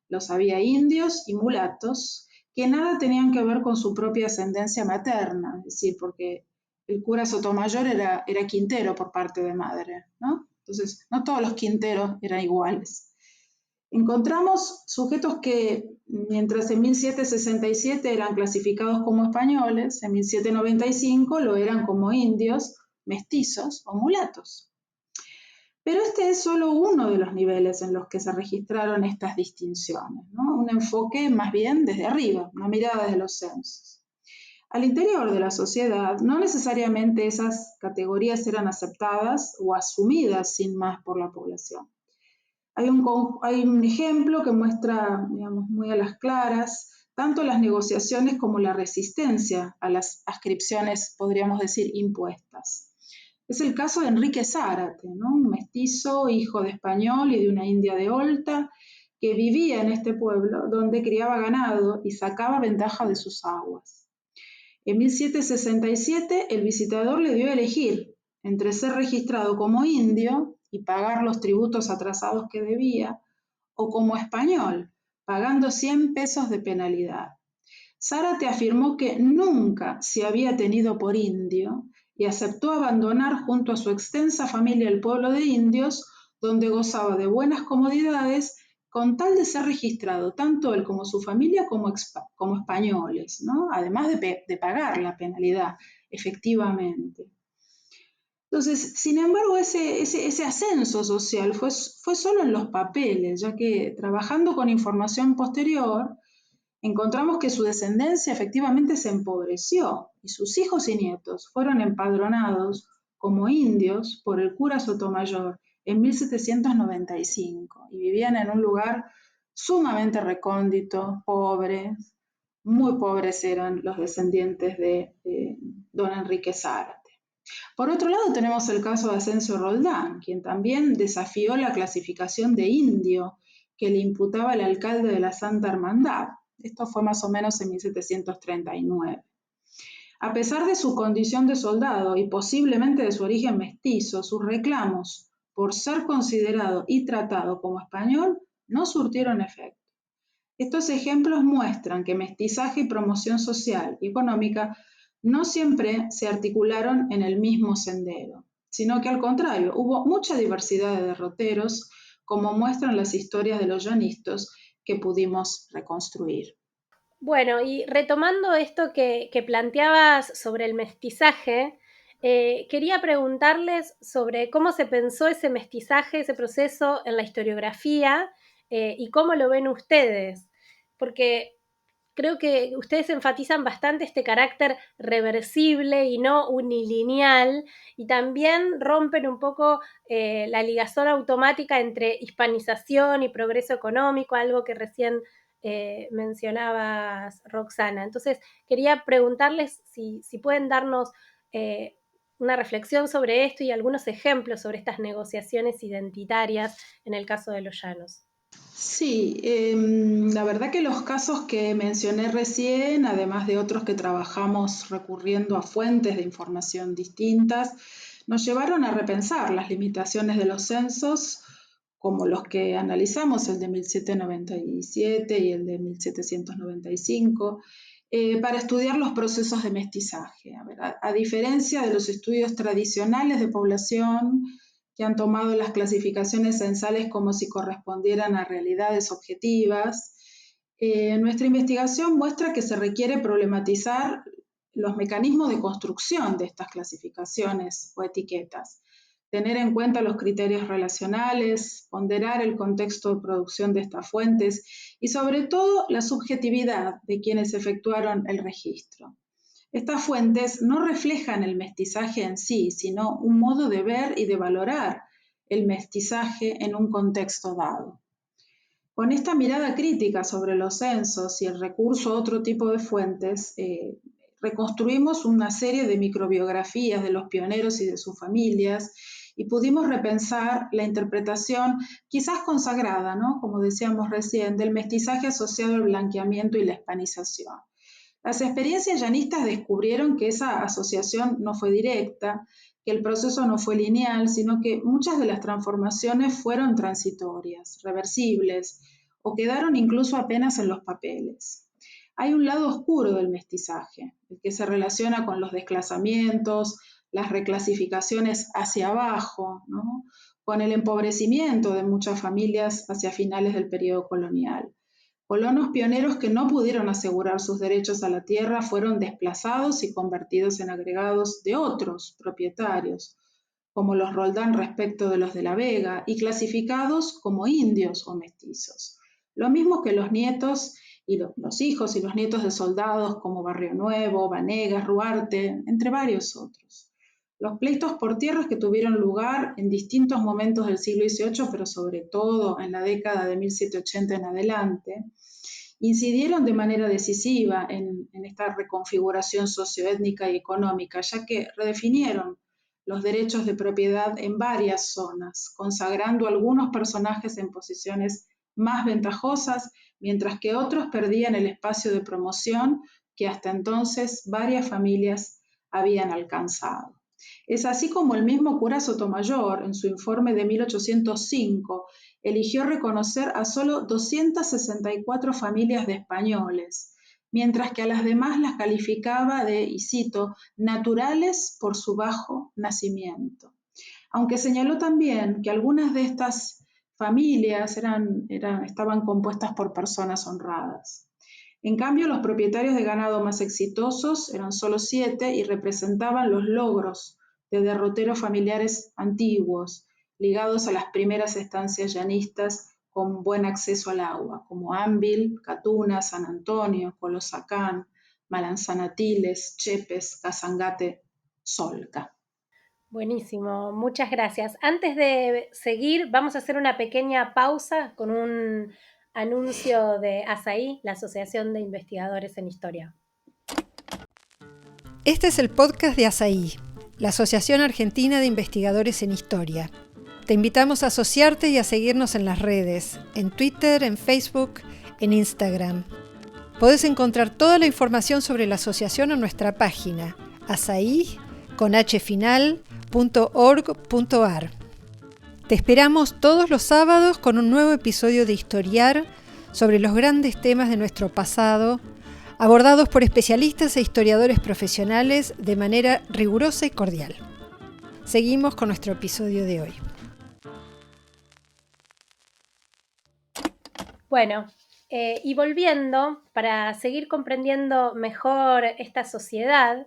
Speaker 4: Los había indios y mulatos que nada tenían que ver con su propia ascendencia materna, es decir, porque el cura Sotomayor era Quintero por parte de madre, ¿no? Entonces, no todos los Quinteros eran iguales. Encontramos sujetos que, mientras en 1767 eran clasificados como españoles, en 1795 lo eran como indios, mestizos o mulatos. Pero este es solo uno de los niveles en los que se registraron estas distinciones, ¿no? Un enfoque más bien desde arriba, una mirada desde los censos. Al interior de la sociedad, no necesariamente esas categorías eran aceptadas o asumidas sin más por la población. Hay un ejemplo que muestra, digamos, muy a las claras tanto las negociaciones como la resistencia a las adscripciones, podríamos decir, impuestas. Es el caso de Enrique Zárate, ¿no?, un mestizo, hijo de español y de una india de Olta, que vivía en este pueblo donde criaba ganado y sacaba ventaja de sus aguas. En 1767 el visitador le dio a elegir entre ser registrado como indio y pagar los tributos atrasados que debía, o como español, pagando 100 pesos de penalidad. Zárate afirmó que nunca se había tenido por indio y aceptó abandonar junto a su extensa familia el pueblo de indios, donde gozaba de buenas comodidades, con tal de ser registrado tanto él como su familia como españoles, ¿no?, además de pagar la penalidad efectivamente. Entonces, sin embargo, ese ascenso social fue solo en los papeles, ya que trabajando con información posterior, encontramos que su descendencia efectivamente se empobreció y sus hijos y nietos fueron empadronados como indios por el cura Sotomayor en 1795 y vivían en un lugar sumamente recóndito, pobres, muy pobres eran los descendientes de don Enrique Zárate. Por otro lado, tenemos el caso de Asensio Roldán, quien también desafió la clasificación de indio que le imputaba el alcalde de la Santa Hermandad. Esto fue más o menos en 1739. A pesar de su condición de soldado y posiblemente de su origen mestizo, sus reclamos por ser considerado y tratado como español no surtieron efecto. Estos ejemplos muestran que mestizaje y promoción social y económica no siempre se articularon en el mismo sendero, sino que al contrario, hubo mucha diversidad de derroteros, como muestran las historias de los llanistas que pudimos reconstruir.
Speaker 2: Bueno, y retomando esto que planteabas sobre el mestizaje, quería preguntarles sobre cómo se pensó ese mestizaje, ese proceso en la historiografía, y cómo lo ven ustedes, porque creo que ustedes enfatizan bastante este carácter reversible y no unilineal, y también rompen un poco la ligazón automática entre hispanización y progreso económico, algo que recién mencionabas, Roxana. Entonces, quería preguntarles si pueden darnos una reflexión sobre esto y algunos ejemplos sobre estas negociaciones identitarias en el caso de los llanos.
Speaker 4: Sí, la verdad que los casos que mencioné recién, además de otros que trabajamos recurriendo a fuentes de información distintas, nos llevaron a repensar las limitaciones de los censos, como los que analizamos, el de 1797 y el de 1795, para estudiar los procesos de mestizaje. A diferencia de los estudios tradicionales de población, que han tomado las clasificaciones censales como si correspondieran a realidades objetivas, nuestra investigación muestra que se requiere problematizar los mecanismos de construcción de estas clasificaciones o etiquetas, tener en cuenta los criterios relacionales, ponderar el contexto de producción de estas fuentes y sobre todo la subjetividad de quienes efectuaron el registro. Estas fuentes no reflejan el mestizaje en sí, sino un modo de ver y de valorar el mestizaje en un contexto dado. Con esta mirada crítica sobre los censos y el recurso a otro tipo de fuentes, reconstruimos una serie de microbiografías de los pioneros y de sus familias y pudimos repensar la interpretación quizás consagrada, ¿no?, como decíamos recién, del mestizaje asociado al blanqueamiento y la hispanización. Las experiencias llanistas descubrieron que esa asociación no fue directa, que el proceso no fue lineal, sino que muchas de las transformaciones fueron transitorias, reversibles, o quedaron incluso apenas en los papeles. Hay un lado oscuro del mestizaje, el que se relaciona con los desplazamientos, las reclasificaciones hacia abajo, ¿no?, con el empobrecimiento de muchas familias hacia finales del periodo colonial. Colonos pioneros que no pudieron asegurar sus derechos a la tierra fueron desplazados y convertidos en agregados de otros propietarios, como los Roldán respecto de los de la Vega, y clasificados como indios o mestizos. Lo mismo que los nietos y los hijos y los nietos de soldados como Barrio Nuevo, Vanegas, Ruarte, entre varios otros. Los pleitos por tierras que tuvieron lugar en distintos momentos del siglo XVIII, pero sobre todo en la década de 1780 en adelante, incidieron de manera decisiva en esta reconfiguración socioétnica y económica, ya que redefinieron los derechos de propiedad en varias zonas, consagrando a algunos personajes en posiciones más ventajosas, mientras que otros perdían el espacio de promoción que hasta entonces varias familias habían alcanzado. Es así como el mismo cura Sotomayor, en su informe de 1805, eligió reconocer a solo 264 familias de españoles, mientras que a las demás las calificaba de, y cito, naturales por su bajo nacimiento. Aunque señaló también que algunas de estas familias estaban compuestas por personas honradas. En cambio, los propietarios de ganado más exitosos eran solo 7 y representaban los logros de derroteros familiares antiguos, ligados a las primeras estancias llanistas con buen acceso al agua, como Ámbil, Catuna, San Antonio, Colosacán, Malanzanatiles, Chepes, Casangate, Solca.
Speaker 2: Buenísimo, muchas gracias. Antes de seguir, vamos a hacer una pequeña pausa con un anuncio de ASAI, la Asociación de Investigadores en Historia.
Speaker 5: Este es el podcast de ASAI, la Asociación Argentina de Investigadores en Historia. Te invitamos a asociarte y a seguirnos en las redes, en Twitter, en Facebook, en Instagram. Podés encontrar toda la información sobre la asociación en nuestra página, asai.org.ar. Te esperamos todos los sábados con un nuevo episodio de Historiar sobre los grandes temas de nuestro pasado, abordados por especialistas e historiadores profesionales de manera rigurosa y cordial. Seguimos con nuestro episodio de hoy.
Speaker 2: Bueno, y volviendo, para seguir comprendiendo mejor esta sociedad,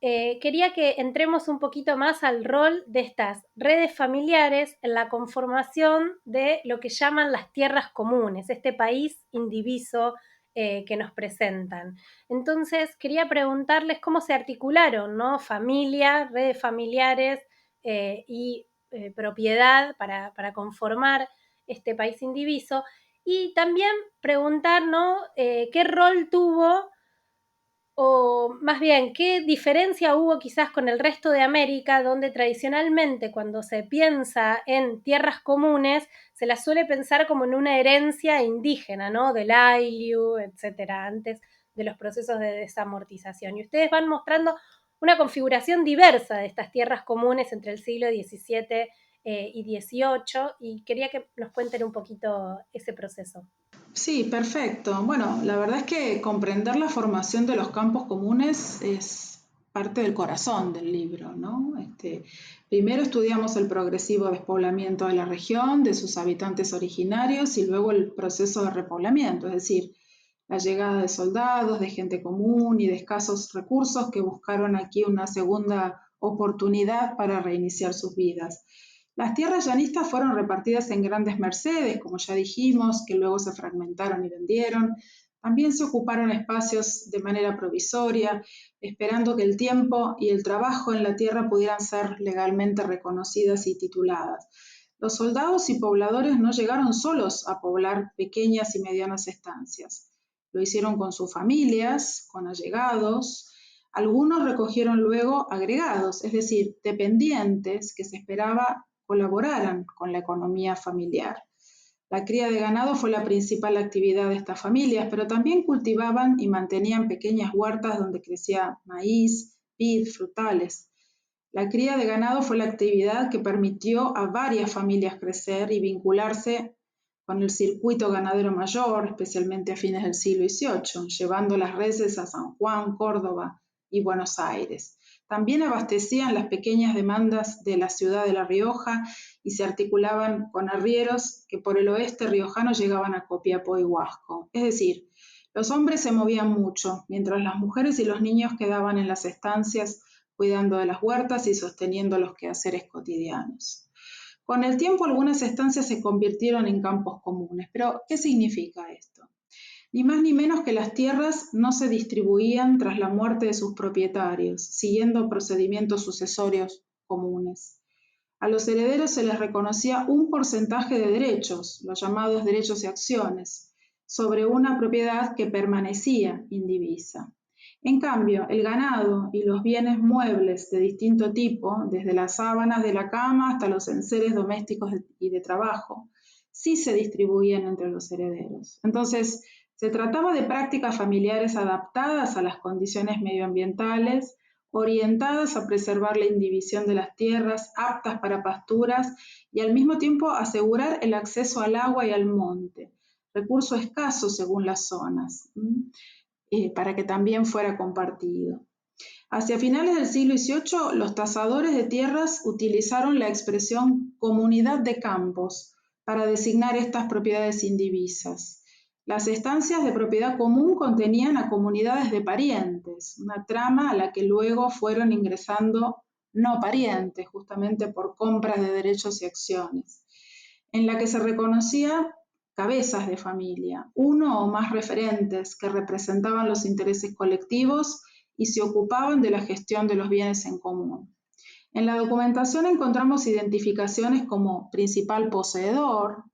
Speaker 2: quería que entremos un poquito más al rol de estas redes familiares en la conformación de lo que llaman las tierras comunes, este país indiviso que nos presentan. Entonces, quería preguntarles cómo se articularon, ¿no?, familia, redes familiares y propiedad para conformar este país indiviso. Y también preguntar, ¿no?, qué rol tuvo O más bien, ¿qué diferencia hubo quizás con el resto de América, donde tradicionalmente cuando se piensa en tierras comunes, se las suele pensar como en una herencia indígena, ¿no? Del Ayllu, etcétera, antes de los procesos de desamortización. Y ustedes van mostrando una configuración diversa de estas tierras comunes entre el siglo XVII y XVIII, y quería que nos cuenten un poquito ese proceso.
Speaker 4: Sí, perfecto. Bueno, la verdad es que comprender la formación de los campos comunes es parte del corazón del libro, ¿no? Primero estudiamos el progresivo despoblamiento de la región, de sus habitantes originarios y luego el proceso de repoblamiento, es decir, la llegada de soldados, de gente común y de escasos recursos que buscaron aquí una segunda oportunidad para reiniciar sus vidas. Las tierras llanistas fueron repartidas en grandes mercedes, como ya dijimos, que luego se fragmentaron y vendieron. También se ocuparon espacios de manera provisoria, esperando que el tiempo y el trabajo en la tierra pudieran ser legalmente reconocidas y tituladas. Los soldados y pobladores no llegaron solos a poblar pequeñas y medianas estancias. Lo hicieron con sus familias, con allegados. Algunos recogieron luego agregados, es decir, dependientes que se esperaba colaboraran con la economía familiar. La cría de ganado fue la principal actividad de estas familias, pero también cultivaban y mantenían pequeñas huertas donde crecía maíz, vid, frutales. La cría de ganado fue la actividad que permitió a varias familias crecer y vincularse con el circuito ganadero mayor, especialmente a fines del siglo XVIII, llevando las reses a San Juan, Córdoba y Buenos Aires. También abastecían las pequeñas demandas de la ciudad de La Rioja y se articulaban con arrieros que por el oeste riojano llegaban a Copiapó y Huasco. Es decir, los hombres se movían mucho, mientras las mujeres y los niños quedaban en las estancias cuidando de las huertas y sosteniendo los quehaceres cotidianos. Con el tiempo algunas estancias se convirtieron en campos comunes, pero ¿qué significa esto? Ni más ni menos que las tierras no se distribuían tras la muerte de sus propietarios, siguiendo procedimientos sucesorios comunes. A los herederos se les reconocía un porcentaje de derechos, los llamados derechos y acciones, sobre una propiedad que permanecía indivisa. En cambio, el ganado y los bienes muebles de distinto tipo, desde las sábanas de la cama hasta los enseres domésticos y de trabajo, sí se distribuían entre los herederos. Entonces, se trataba de prácticas familiares adaptadas a las condiciones medioambientales, orientadas a preservar la indivisión de las tierras, aptas para pasturas y al mismo tiempo asegurar el acceso al agua y al monte, recurso escaso según las zonas, para que también fuera compartido. Hacia finales del siglo XVIII, los tasadores de tierras utilizaron la expresión comunidad de campos para designar estas propiedades indivisas. Las estancias de propiedad común contenían a comunidades de parientes, una trama a la que luego fueron ingresando no parientes, justamente por compras de derechos y acciones, en la que se reconocía cabezas de familia, uno o más referentes que representaban los intereses colectivos y se ocupaban de la gestión de los bienes en común. En la documentación encontramos identificaciones como principal poseedor,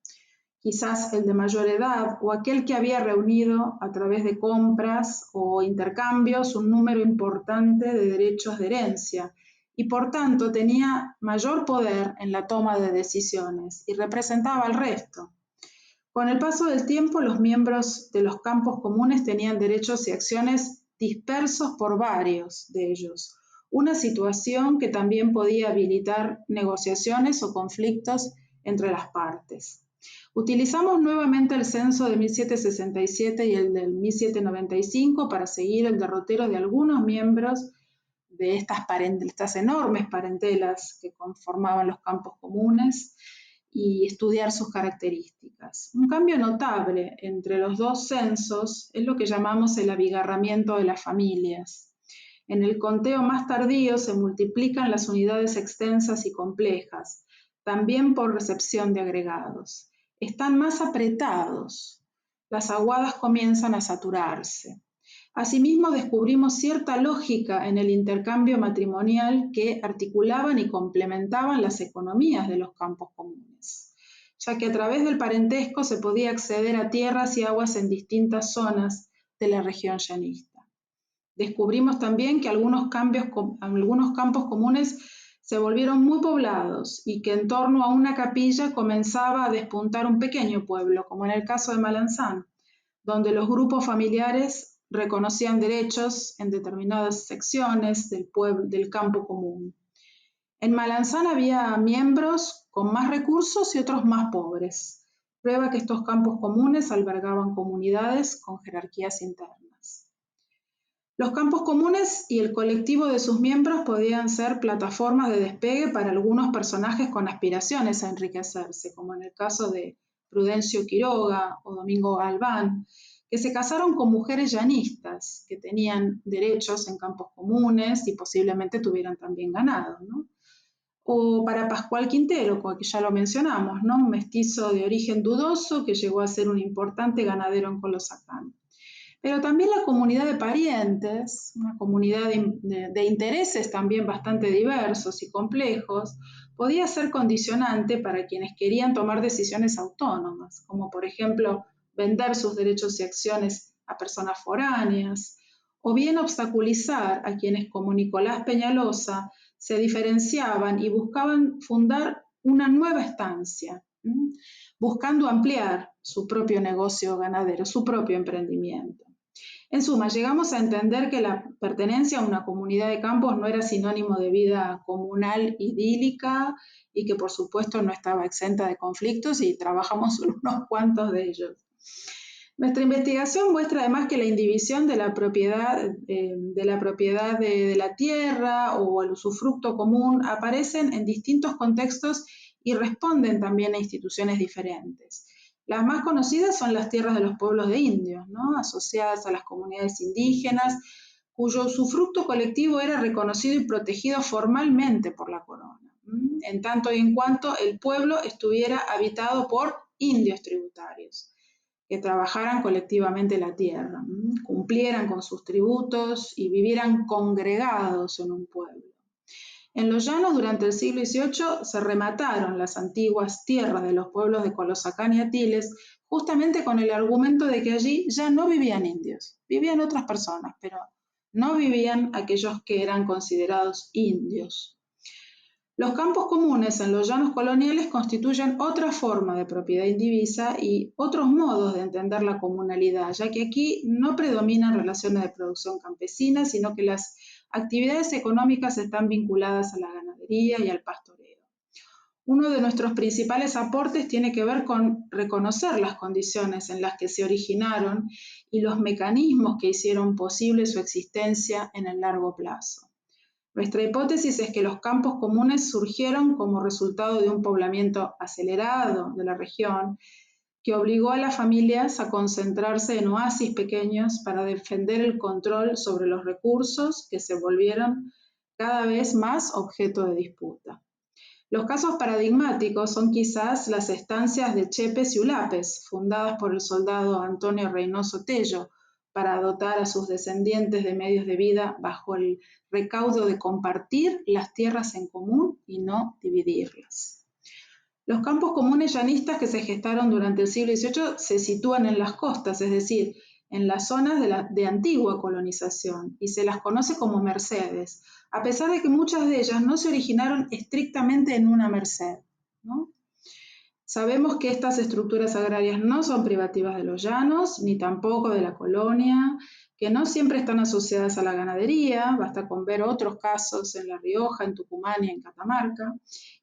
Speaker 4: quizás el de mayor edad o aquel que había reunido a través de compras o intercambios un número importante de derechos de herencia y por tanto tenía mayor poder en la toma de decisiones y representaba al resto. Con el paso del tiempo, los miembros de los campos comunes tenían derechos y acciones dispersos por varios de ellos, una situación que también podía habilitar negociaciones o conflictos entre las partes. Utilizamos nuevamente el censo de 1767 y el del 1795 para seguir el derrotero de algunos miembros de estas enormes parentelas que conformaban los campos comunes y estudiar sus características. Un cambio notable entre los dos censos es lo que llamamos el abigarramiento de las familias. En el conteo más tardío se multiplican las unidades extensas y complejas, también por recepción de agregados. Están más apretados. Las aguadas comienzan a saturarse. Asimismo, descubrimos cierta lógica en el intercambio matrimonial que articulaban y complementaban las economías de los campos comunes, ya que a través del parentesco se podía acceder a tierras y aguas en distintas zonas de la región llanista. Descubrimos también que algunos campos comunes se volvieron muy poblados y que en torno a una capilla comenzaba a despuntar un pequeño pueblo, como en el caso de Malanzán, donde los grupos familiares reconocían derechos en determinadas secciones del campo común. En Malanzán había miembros con más recursos y otros más pobres, prueba que estos campos comunes albergaban comunidades con jerarquías internas. Los campos comunes y el colectivo de sus miembros podían ser plataformas de despegue para algunos personajes con aspiraciones a enriquecerse, como en el caso de Prudencio Quiroga o Domingo Galván, que se casaron con mujeres llanistas, que tenían derechos en campos comunes y posiblemente tuvieran también ganado, ¿no? O para Pascual Quintero, que ya lo mencionamos, ¿no? Un mestizo de origen dudoso que llegó a ser un importante ganadero en Colosacán. Pero también la comunidad de parientes, una comunidad de intereses también bastante diversos y complejos, podía ser condicionante para quienes querían tomar decisiones autónomas, como por ejemplo vender sus derechos y acciones a personas foráneas, o bien obstaculizar a quienes como Nicolás Peñalosa se diferenciaban y buscaban fundar una nueva estancia, buscando ampliar su propio negocio ganadero, su propio emprendimiento. En suma, llegamos a entender que la pertenencia a una comunidad de campos no era sinónimo de vida comunal idílica y que por supuesto no estaba exenta de conflictos y trabajamos unos cuantos de ellos. Nuestra investigación muestra además que la indivisión de la propiedad de la tierra o el usufructo común aparecen en distintos contextos y responden también a instituciones diferentes. Las más conocidas son las tierras de los pueblos de indios, ¿no? Asociadas a las comunidades indígenas, cuyo usufructo colectivo era reconocido y protegido formalmente por la corona, en tanto y en cuanto el pueblo estuviera habitado por indios tributarios, que trabajaran colectivamente la tierra, cumplieran con sus tributos y vivieran congregados en un pueblo. En los llanos, durante el siglo XVIII, se remataron las antiguas tierras de los pueblos de Colosacán y Atiles, justamente con el argumento de que allí ya no vivían indios, vivían otras personas, pero no vivían aquellos que eran considerados indios. Los campos comunes en los llanos coloniales constituyen otra forma de propiedad indivisa y otros modos de entender la comunalidad, ya que aquí no predominan relaciones de producción campesina, sino que las actividades económicas están vinculadas a la ganadería y al pastoreo. Uno de nuestros principales aportes tiene que ver con reconocer las condiciones en las que se originaron y los mecanismos que hicieron posible su existencia en el largo plazo. Nuestra hipótesis es que los campos comunes surgieron como resultado de un poblamiento acelerado de la región que obligó a las familias a concentrarse en oasis pequeños para defender el control sobre los recursos que se volvieron cada vez más objeto de disputa. Los casos paradigmáticos son quizás las estancias de Chepes y Ulapes, fundadas por el soldado Antonio Reynoso Tello, para dotar a sus descendientes de medios de vida bajo el recaudo de compartir las tierras en común y no dividirlas. Los campos comunes llanistas que se gestaron durante el siglo XVIII se sitúan en las costas, es decir, en las zonas de antigua colonización, y se las conoce como mercedes, a pesar de que muchas de ellas no se originaron estrictamente en una merced, ¿no? Sabemos que estas estructuras agrarias no son privativas de los llanos, ni tampoco de la colonia, que no siempre están asociadas a la ganadería, basta con ver otros casos en La Rioja, en Tucumán y en Catamarca,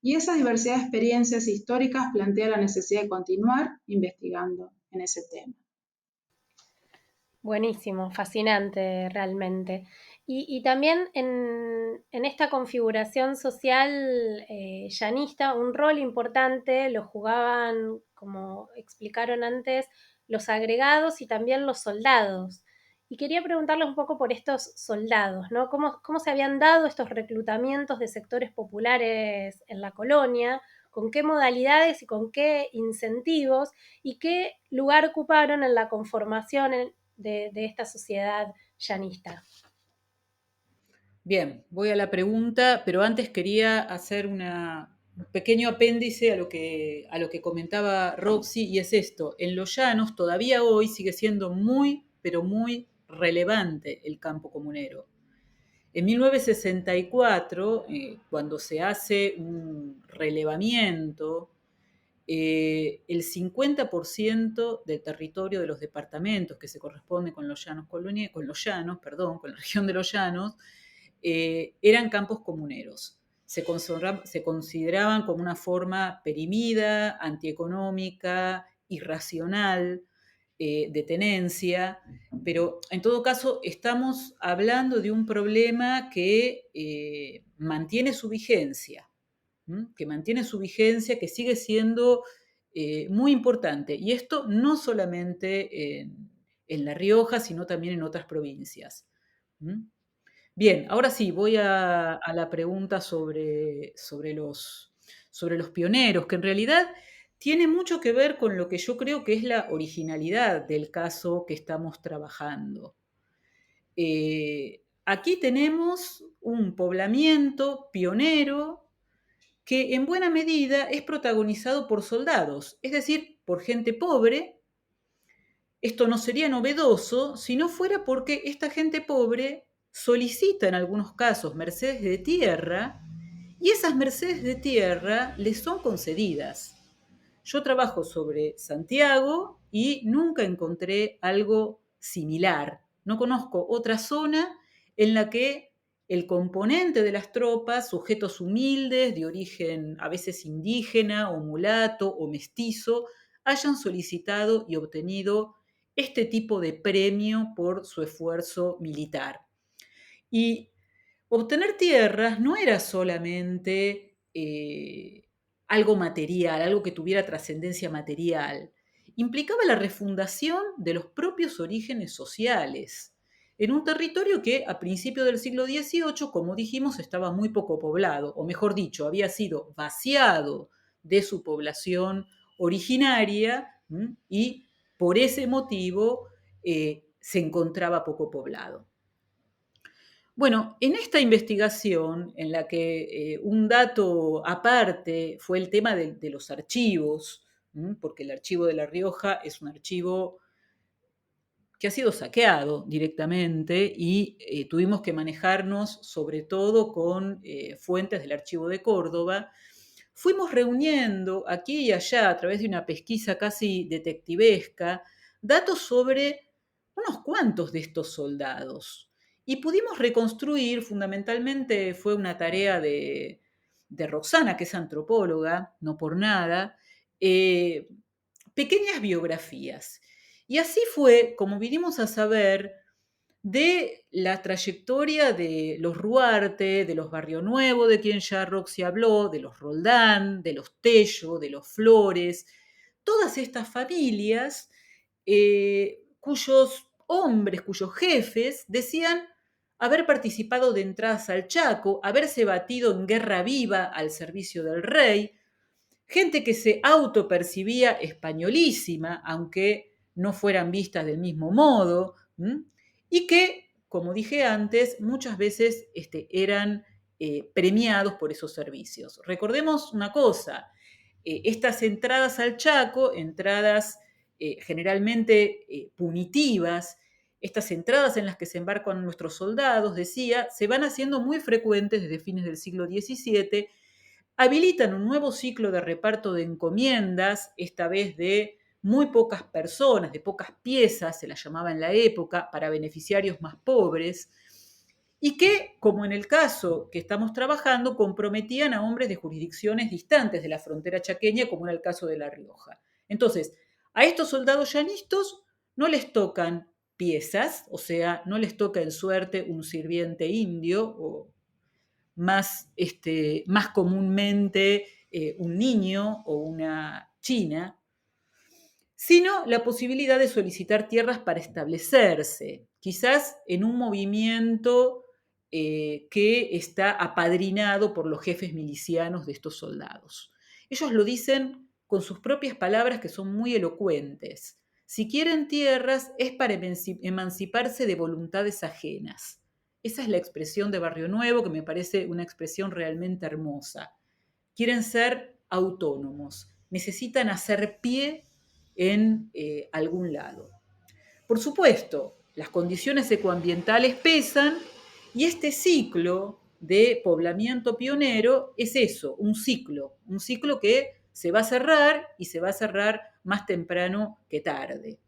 Speaker 4: y esa diversidad de experiencias históricas plantea la necesidad de continuar investigando en ese tema.
Speaker 2: Buenísimo, fascinante realmente. Y también en esta configuración social llanista, un rol importante lo jugaban, como explicaron antes, los agregados y también los soldados. Y quería preguntarles un poco por estos soldados, ¿no? ¿Cómo se habían dado estos reclutamientos de sectores populares en la colonia? ¿Con qué modalidades y con qué incentivos? ¿Y qué lugar ocuparon en la conformación de esta sociedad llanista?
Speaker 3: Bien, voy a la pregunta, pero antes quería hacer un pequeño apéndice a lo que comentaba Roxy, y es esto: en los llanos todavía hoy sigue siendo muy, pero muy relevante el campo comunero. En 1964, cuando se hace un relevamiento, el 50% del territorio de los departamentos que se corresponde con los llanos, con la región de los llanos, eran campos comuneros. Se consideraban como una forma perimida, antieconómica, irracional, de tenencia, pero en todo caso estamos hablando de un problema que mantiene su vigencia, que sigue siendo muy importante. Y esto no solamente en La Rioja, sino también en otras provincias. Bien, ahora sí, voy a la pregunta sobre los pioneros, que en realidad tiene mucho que ver con lo que yo creo que es la originalidad del caso que estamos trabajando. Aquí tenemos un poblamiento pionero que en buena medida es protagonizado por soldados, es decir, por gente pobre. Esto no sería novedoso si no fuera porque esta gente pobre solicita en algunos casos mercedes de tierra y esas mercedes de tierra les son concedidas. Yo trabajo sobre Santiago y nunca encontré algo similar. No conozco otra zona en la que el componente de las tropas, sujetos humildes, de origen a veces indígena o mulato o mestizo, hayan solicitado y obtenido este tipo de premio por su esfuerzo militar. Y obtener tierras no era solamente algo material, algo que tuviera trascendencia material. Implicaba la refundación de los propios orígenes sociales, en un territorio que a principios del siglo XVIII, como dijimos, estaba muy poco poblado, o mejor dicho, había sido vaciado de su población originaria y por ese motivo se encontraba poco poblado. Bueno, en esta investigación, en la que un dato aparte fue el tema de los archivos, porque el archivo de La Rioja es un archivo que ha sido saqueado directamente y tuvimos que manejarnos sobre todo con fuentes del archivo de Córdoba. Fuimos reuniendo aquí y allá, a través de una pesquisa casi detectivesca, datos sobre unos cuantos de estos soldados. Y pudimos reconstruir, fundamentalmente fue una tarea de Roxana, que es antropóloga, no por nada, pequeñas biografías. Y así fue como vinimos a saber de la trayectoria de los Ruarte, de los Barrio Nuevo, de quien ya Roxy habló, de los Roldán, de los Tello, de los Flores, todas estas familias cuyos hombres, cuyos jefes decían haber participado de entradas al Chaco, haberse batido en guerra viva al servicio del rey, gente que se autopercibía españolísima, aunque no fueran vistas del mismo modo, y que, como dije antes, muchas veces eran premiados por esos servicios. Recordemos una cosa, estas entradas al Chaco, entradas generalmente punitivas, estas entradas en las que se embarcan nuestros soldados, decía, se van haciendo muy frecuentes desde fines del siglo XVII, habilitan un nuevo ciclo de reparto de encomiendas, esta vez de muy pocas personas, de pocas piezas, se las llamaba en la época, para beneficiarios más pobres, y que, como en el caso que estamos trabajando, comprometían a hombres de jurisdicciones distantes de la frontera chaqueña, como era el caso de La Rioja. Entonces, a estos soldados llanistos no les tocan piezas, o sea, no les toca en suerte un sirviente indio o más comúnmente un niño o una china, sino la posibilidad de solicitar tierras para establecerse, quizás en un movimiento que está apadrinado por los jefes milicianos de estos soldados. Ellos lo dicen con sus propias palabras, que son muy elocuentes. Si quieren tierras es para emanciparse de voluntades ajenas. Esa es la expresión de Barrio Nuevo, que me parece una expresión realmente hermosa. Quieren ser autónomos, necesitan hacer pie en algún lado. Por supuesto, las condiciones ecoambientales pesan y este ciclo de poblamiento pionero es eso, un ciclo que se va a cerrar y se va a cerrar más temprano que tarde.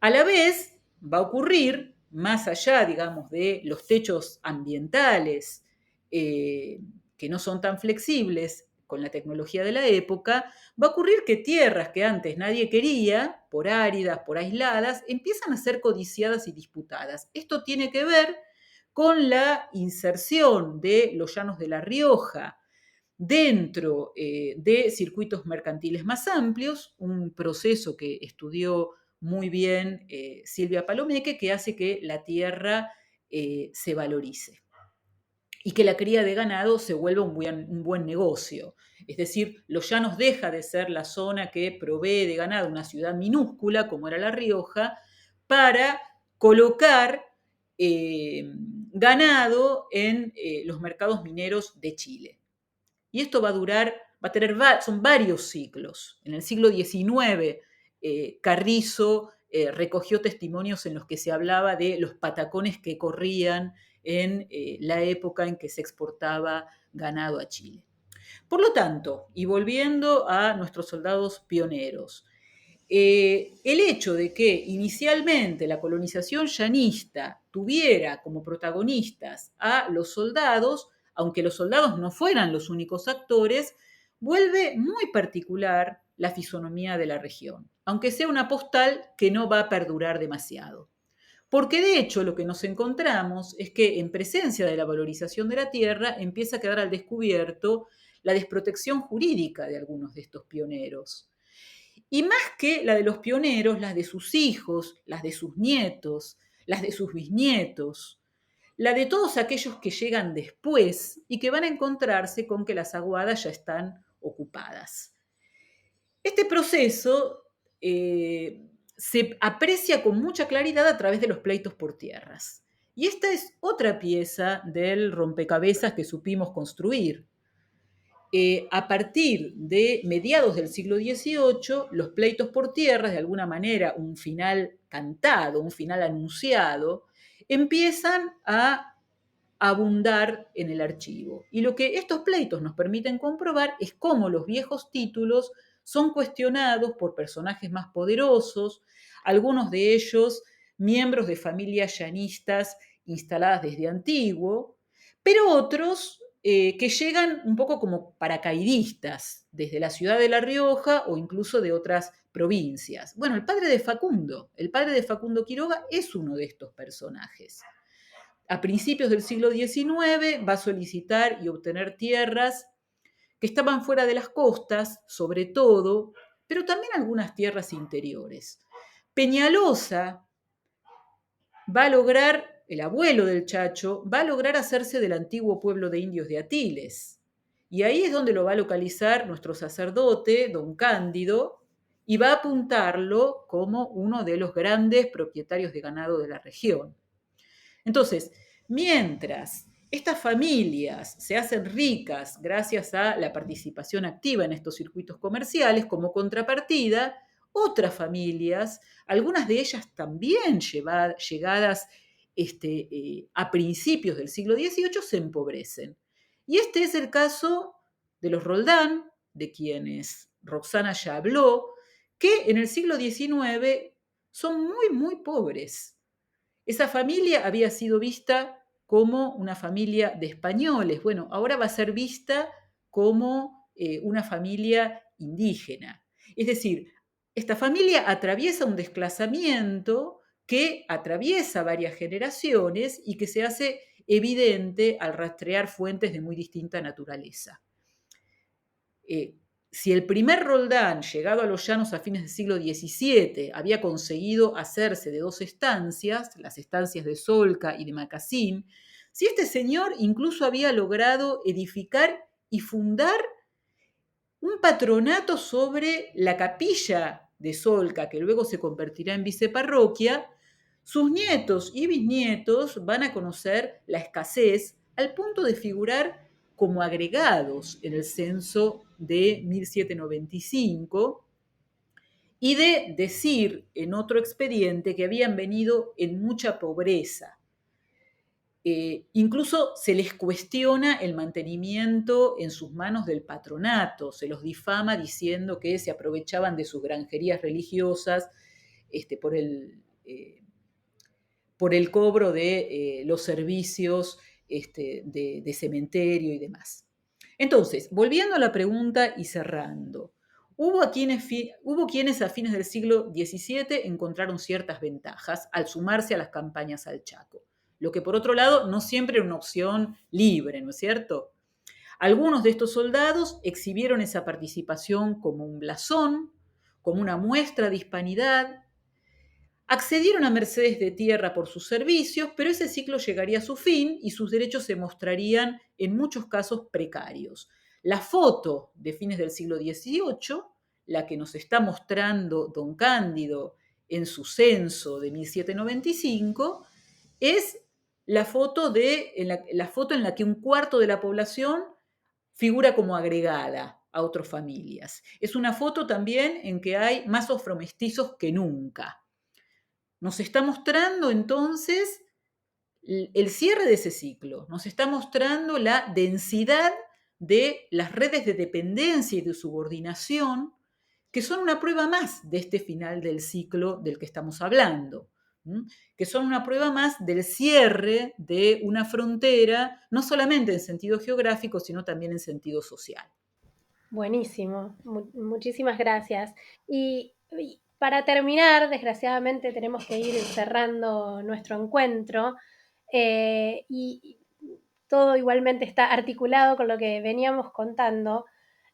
Speaker 3: A la vez va a ocurrir, más allá, digamos, de los techos ambientales que no son tan flexibles con la tecnología de la época, va a ocurrir que tierras que antes nadie quería, por áridas, por aisladas, empiezan a ser codiciadas y disputadas. Esto tiene que ver con la inserción de los llanos de La Rioja dentro de circuitos mercantiles más amplios, un proceso que estudió muy bien Silvia Palomeque, que hace que la tierra se valorice y que la cría de ganado se vuelva un buen negocio. Es decir, Los Llanos deja de ser la zona que provee de ganado, una ciudad minúscula como era La Rioja, para colocar ganado en los mercados mineros de Chile. Y esto va a durar, son varios ciclos. En el siglo XIX, Carrizo recogió testimonios en los que se hablaba de los patacones que corrían en la época en que se exportaba ganado a Chile. Por lo tanto, y volviendo a nuestros soldados pioneros, el hecho de que inicialmente la colonización llanista tuviera como protagonistas a los soldados, aunque los soldados no fueran los únicos actores, vuelve muy particular la fisonomía de la región, aunque sea una postal que no va a perdurar demasiado. Porque de hecho lo que nos encontramos es que en presencia de la valorización de la tierra empieza a quedar al descubierto la desprotección jurídica de algunos de estos pioneros. Y más que la de los pioneros, las de sus hijos, las de sus nietos, las de sus bisnietos, la de todos aquellos que llegan después y que van a encontrarse con que las aguadas ya están ocupadas. Este proceso se aprecia con mucha claridad a través de los pleitos por tierras. Y esta es otra pieza del rompecabezas que supimos construir. A partir de mediados del siglo XVIII, los pleitos por tierras, de alguna manera un final cantado, un final anunciado, empiezan a abundar en el archivo. Y lo que estos pleitos nos permiten comprobar es cómo los viejos títulos son cuestionados por personajes más poderosos, algunos de ellos miembros de familias llanistas instaladas desde antiguo, pero otros que llegan un poco como paracaidistas desde la ciudad de La Rioja o incluso de otras provincias. Bueno, el padre de Facundo Quiroga es uno de estos personajes. A principios del siglo XIX va a solicitar y obtener tierras que estaban fuera de las costas, sobre todo, pero también algunas tierras interiores. Peñalosa va a lograr, el abuelo del Chacho, va a lograr hacerse del antiguo pueblo de indios de Atiles. Y ahí es donde lo va a localizar nuestro sacerdote, don Cándido, y va a apuntarlo como uno de los grandes propietarios de ganado de la región. Entonces, mientras estas familias se hacen ricas gracias a la participación activa en estos circuitos comerciales, como contrapartida, otras familias, algunas de ellas también llegadas a principios del siglo XVIII, se empobrecen. Y este es el caso de los Roldán, de quienes Roxana ya habló, que en el siglo XIX son muy, muy pobres. Esa familia había sido vista como una familia de españoles. Bueno, ahora va a ser vista como una familia indígena. Es decir, esta familia atraviesa un desplazamiento que atraviesa varias generaciones y que se hace evidente al rastrear fuentes de muy distinta naturaleza. Si el primer Roldán, llegado a los llanos a fines del siglo XVII, había conseguido hacerse de 2 estancias, las estancias de Solca y de Macasín, si este señor incluso había logrado edificar y fundar un patronato sobre la capilla de Solca, que luego se convertirá en viceparroquia, sus nietos y bisnietos van a conocer la escasez al punto de figurar como agregados en el censo de 1795 y de decir en otro expediente que habían venido en mucha pobreza. Incluso se les cuestiona el mantenimiento en sus manos del patronato, se los difama diciendo que se aprovechaban de sus granjerías religiosas por el cobro de los servicios de cementerio y demás. Entonces, volviendo a la pregunta y cerrando, hubo quienes a fines del siglo XVII encontraron ciertas ventajas al sumarse a las campañas al Chaco, lo que por otro lado no siempre era una opción libre, ¿no es cierto? Algunos de estos soldados exhibieron esa participación como un blasón, como una muestra de hispanidad. Accedieron a mercedes de tierra por sus servicios, pero ese ciclo llegaría a su fin y sus derechos se mostrarían en muchos casos precarios. La foto de fines del siglo XVIII, la que nos está mostrando don Cándido en su censo de 1795, es la foto en la que un cuarto de la población figura como agregada a otras familias. Es una foto también en que hay más afromestizos que nunca. Nos está mostrando entonces el cierre de ese ciclo, nos está mostrando la densidad de las redes de dependencia y de subordinación, que son una prueba más de este final del ciclo del que estamos hablando, que son una prueba más del cierre de una frontera, no solamente en sentido geográfico, sino también en sentido social.
Speaker 2: Buenísimo, muchísimas gracias. Y para terminar, desgraciadamente tenemos que ir cerrando nuestro encuentro y todo igualmente está articulado con lo que veníamos contando.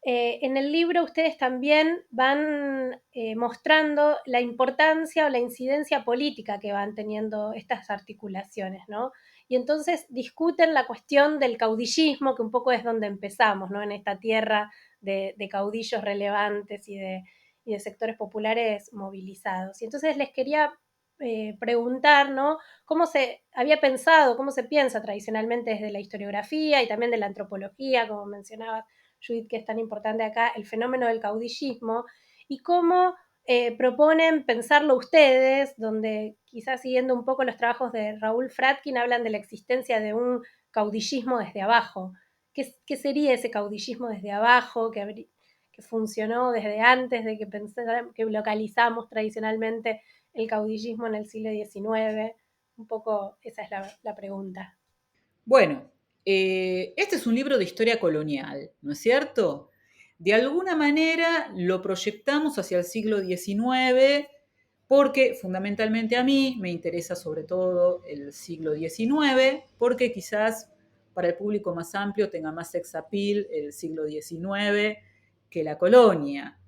Speaker 2: En el libro ustedes también van mostrando la importancia o la incidencia política que van teniendo estas articulaciones, ¿no? Y entonces discuten la cuestión del caudillismo, que un poco es donde empezamos, ¿no? En esta tierra de caudillos relevantes y de sectores populares movilizados. Y entonces les quería preguntar, ¿no? ¿Cómo se había pensado, cómo se piensa tradicionalmente desde la historiografía y también de la antropología, como mencionaba Judith, que es tan importante acá, el fenómeno del caudillismo, y cómo proponen pensarlo ustedes, donde quizás siguiendo un poco los trabajos de Raúl Fratkin, hablan de la existencia de un caudillismo desde abajo. ¿Qué sería ese caudillismo desde abajo que funcionó desde antes de que localizamos tradicionalmente el caudillismo en el siglo XIX? Un poco esa es la pregunta.
Speaker 3: Bueno, este es un libro de historia colonial, ¿no es cierto? De alguna manera lo proyectamos hacia el siglo XIX porque fundamentalmente a mí me interesa sobre todo el siglo XIX, porque quizás para el público más amplio tenga más sex appeal el siglo XIX que la colonia.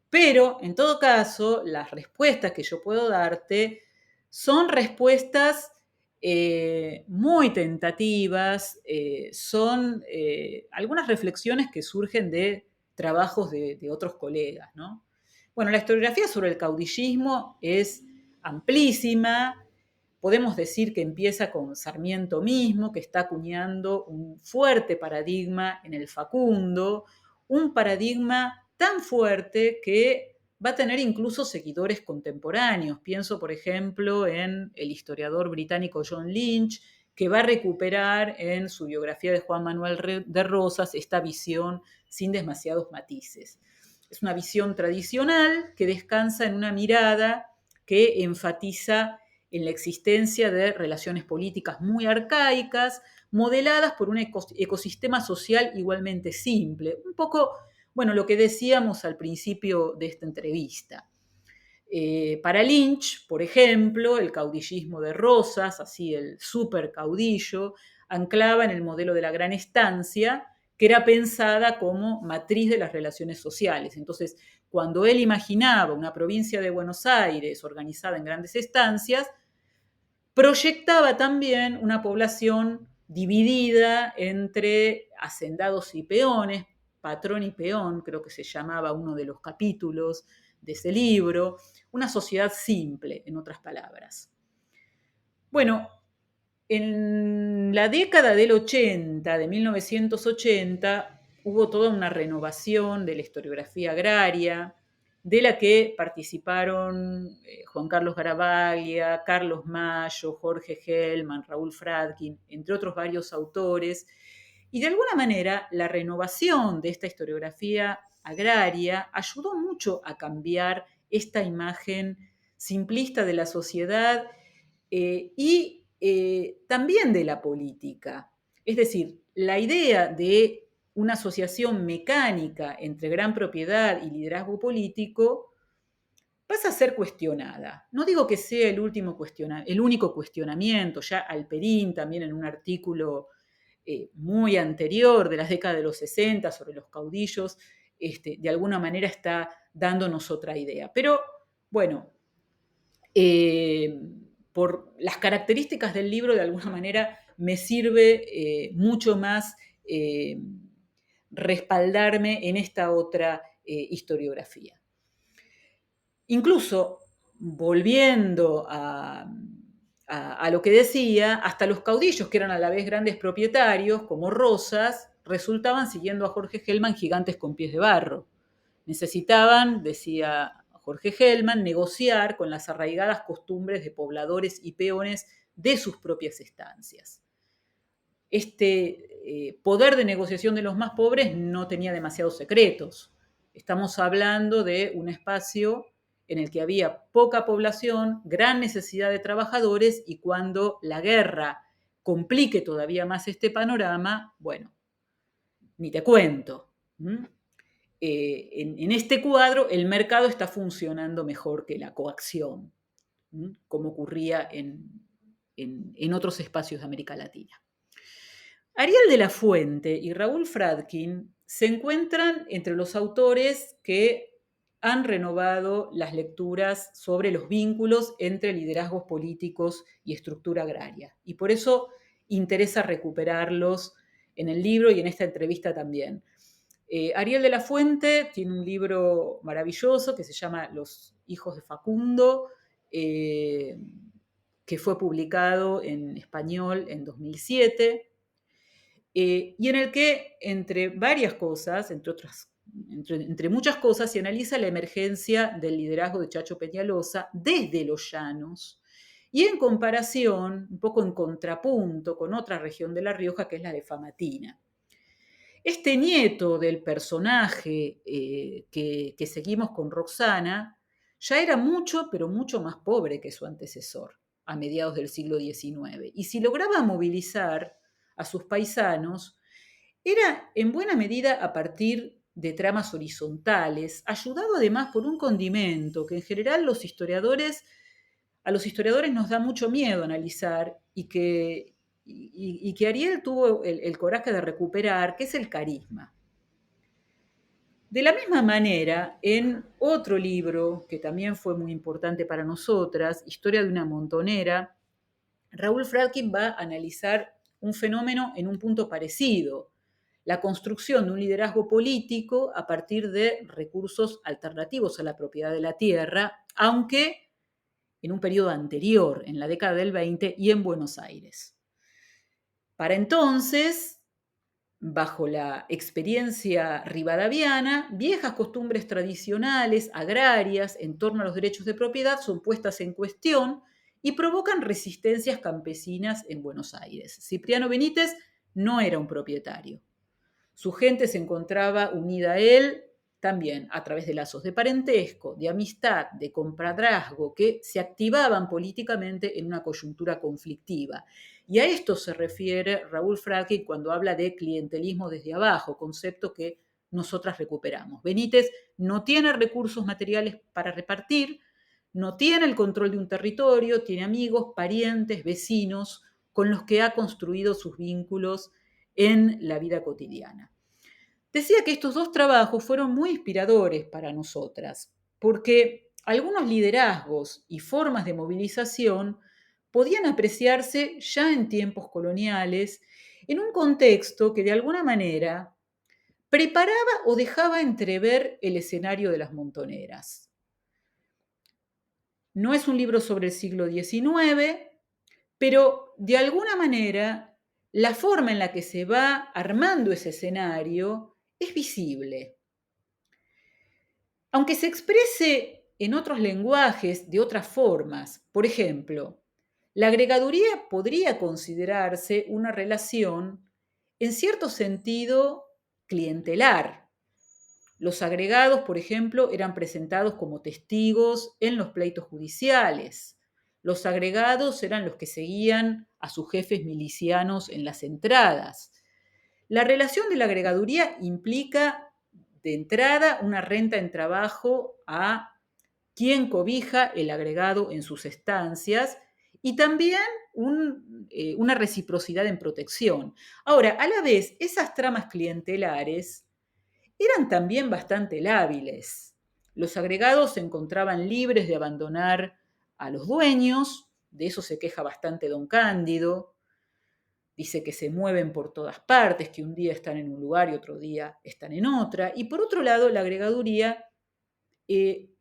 Speaker 3: Pero, en todo caso, las respuestas que yo puedo darte son respuestas muy tentativas, son algunas reflexiones que surgen de trabajos de otros colegas, ¿no? Bueno, la historiografía sobre el caudillismo es amplísima. Podemos decir que empieza con Sarmiento mismo, que está acuñando un fuerte paradigma en el Facundo, un paradigma tan fuerte que va a tener incluso seguidores contemporáneos. Pienso, por ejemplo, en el historiador británico John Lynch, que va a recuperar en su biografía de Juan Manuel de Rosas esta visión sin demasiados matices. Es una visión tradicional que descansa en una mirada que enfatiza en la existencia de relaciones políticas muy arcaicas, modeladas por un ecosistema social igualmente simple. Un poco, bueno, lo que decíamos al principio de esta entrevista. Para Lynch, por ejemplo, el caudillismo de Rosas, así el super caudillo, anclaba en el modelo de la gran estancia, que era pensada como matriz de las relaciones sociales. Entonces, cuando él imaginaba una provincia de Buenos Aires organizada en grandes estancias, proyectaba también una población dividida entre hacendados y peones, patrón y peón, creo que se llamaba uno de los capítulos de ese libro, una sociedad simple, en otras palabras. Bueno, en la década del 80, de 1980, hubo toda una renovación de la historiografía agraria, de la que participaron Juan Carlos Garavaglia, Carlos Mayo, Jorge Hellman, Raúl Fradkin, entre otros varios autores. Y de alguna manera la renovación de esta historiografía agraria ayudó mucho a cambiar esta imagen simplista de la sociedad y también de la política. Es decir, la idea de una asociación mecánica entre gran propiedad y liderazgo político pasa a ser cuestionada. No digo que sea el único cuestionamiento, ya Alperín también en un artículo muy anterior, de las décadas de los 60, sobre los caudillos, de alguna manera está dándonos otra idea. Pero, bueno, por las características del libro, de alguna manera, me sirve mucho más respaldarme en esta otra historiografía. Incluso, volviendo a lo que decía, hasta los caudillos, que eran a la vez grandes propietarios, como Rosas, resultaban, siguiendo a Jorge Hellman, gigantes con pies de barro. Necesitaban, decía Jorge Hellman, negociar con las arraigadas costumbres de pobladores y peones de sus propias estancias. Este poder de negociación de los más pobres no tenía demasiados secretos. Estamos hablando de un espacio en el que había poca población, gran necesidad de trabajadores, y cuando la guerra complique todavía más este panorama, bueno, ni te cuento. En este cuadro el mercado está funcionando mejor que la coacción, como ocurría en otros espacios de América Latina. Ariel de la Fuente y Raúl Fradkin se encuentran entre los autores que han renovado las lecturas sobre los vínculos entre liderazgos políticos y estructura agraria. Y por eso interesa recuperarlos en el libro y en esta entrevista también. Ariel de la Fuente tiene un libro maravilloso que se llama Los hijos de Facundo, que fue publicado en español en 2007, y en el que, entre varias cosas, entre muchas cosas, se analiza la emergencia del liderazgo de Chacho Peñalosa desde los llanos y en comparación, un poco en contrapunto con otra región de La Rioja, que es la de Famatina. Este nieto del personaje que seguimos con Roxana ya era mucho, pero mucho más pobre que su antecesor a mediados del siglo XIX. Y si lograba movilizar a sus paisanos, era en buena medida a partir de tramas horizontales, ayudado además por un condimento que en general a los historiadores nos da mucho miedo analizar y que Ariel tuvo el coraje de recuperar, que es el carisma. De la misma manera, en otro libro que también fue muy importante para nosotras, Historia de una montonera, Raúl Fradkin va a analizar un fenómeno en un punto parecido, la construcción de un liderazgo político a partir de recursos alternativos a la propiedad de la tierra, aunque en un periodo anterior, en la década del 20 y en Buenos Aires. Para entonces, bajo la experiencia rivadaviana, viejas costumbres tradicionales, agrarias, en torno a los derechos de propiedad son puestas en cuestión y provocan resistencias campesinas en Buenos Aires. Cipriano Benítez no era un propietario. Su gente se encontraba unida a él también a través de lazos de parentesco, de amistad, de compadrazgo, que se activaban políticamente en una coyuntura conflictiva. Y a esto se refiere Raúl Fradkin cuando habla de clientelismo desde abajo, concepto que nosotras recuperamos. Benítez no tiene recursos materiales para repartir, no tiene el control de un territorio, tiene amigos, parientes, vecinos, con los que ha construido sus vínculos en la vida cotidiana. Decía que estos dos trabajos fueron muy inspiradores para nosotras, porque algunos liderazgos y formas de movilización podían apreciarse ya en tiempos coloniales en un contexto que de alguna manera preparaba o dejaba entrever el escenario de las montoneras. No es un libro sobre el siglo XIX, pero de alguna manera la forma en la que se va armando ese escenario es visible. aunque se exprese en otros lenguajes de otras formas. Por ejemplo, la agregaduría podría considerarse una relación en cierto sentido clientelar. Los agregados, por ejemplo, eran presentados como testigos en los pleitos judiciales. Los agregados eran los que seguían a sus jefes milicianos en las entradas. La relación de la agregaduría implica, de entrada, una renta en trabajo a quien cobija el agregado en sus estancias y también una reciprocidad en protección. Ahora, a la vez, esas tramas clientelares eran también bastante lábiles. Los agregados se encontraban libres de abandonar a los dueños, de eso se queja bastante don Cándido. Dice que se mueven por todas partes, que un día están en un lugar y otro día están en otra. Y por otro lado, la agregaduría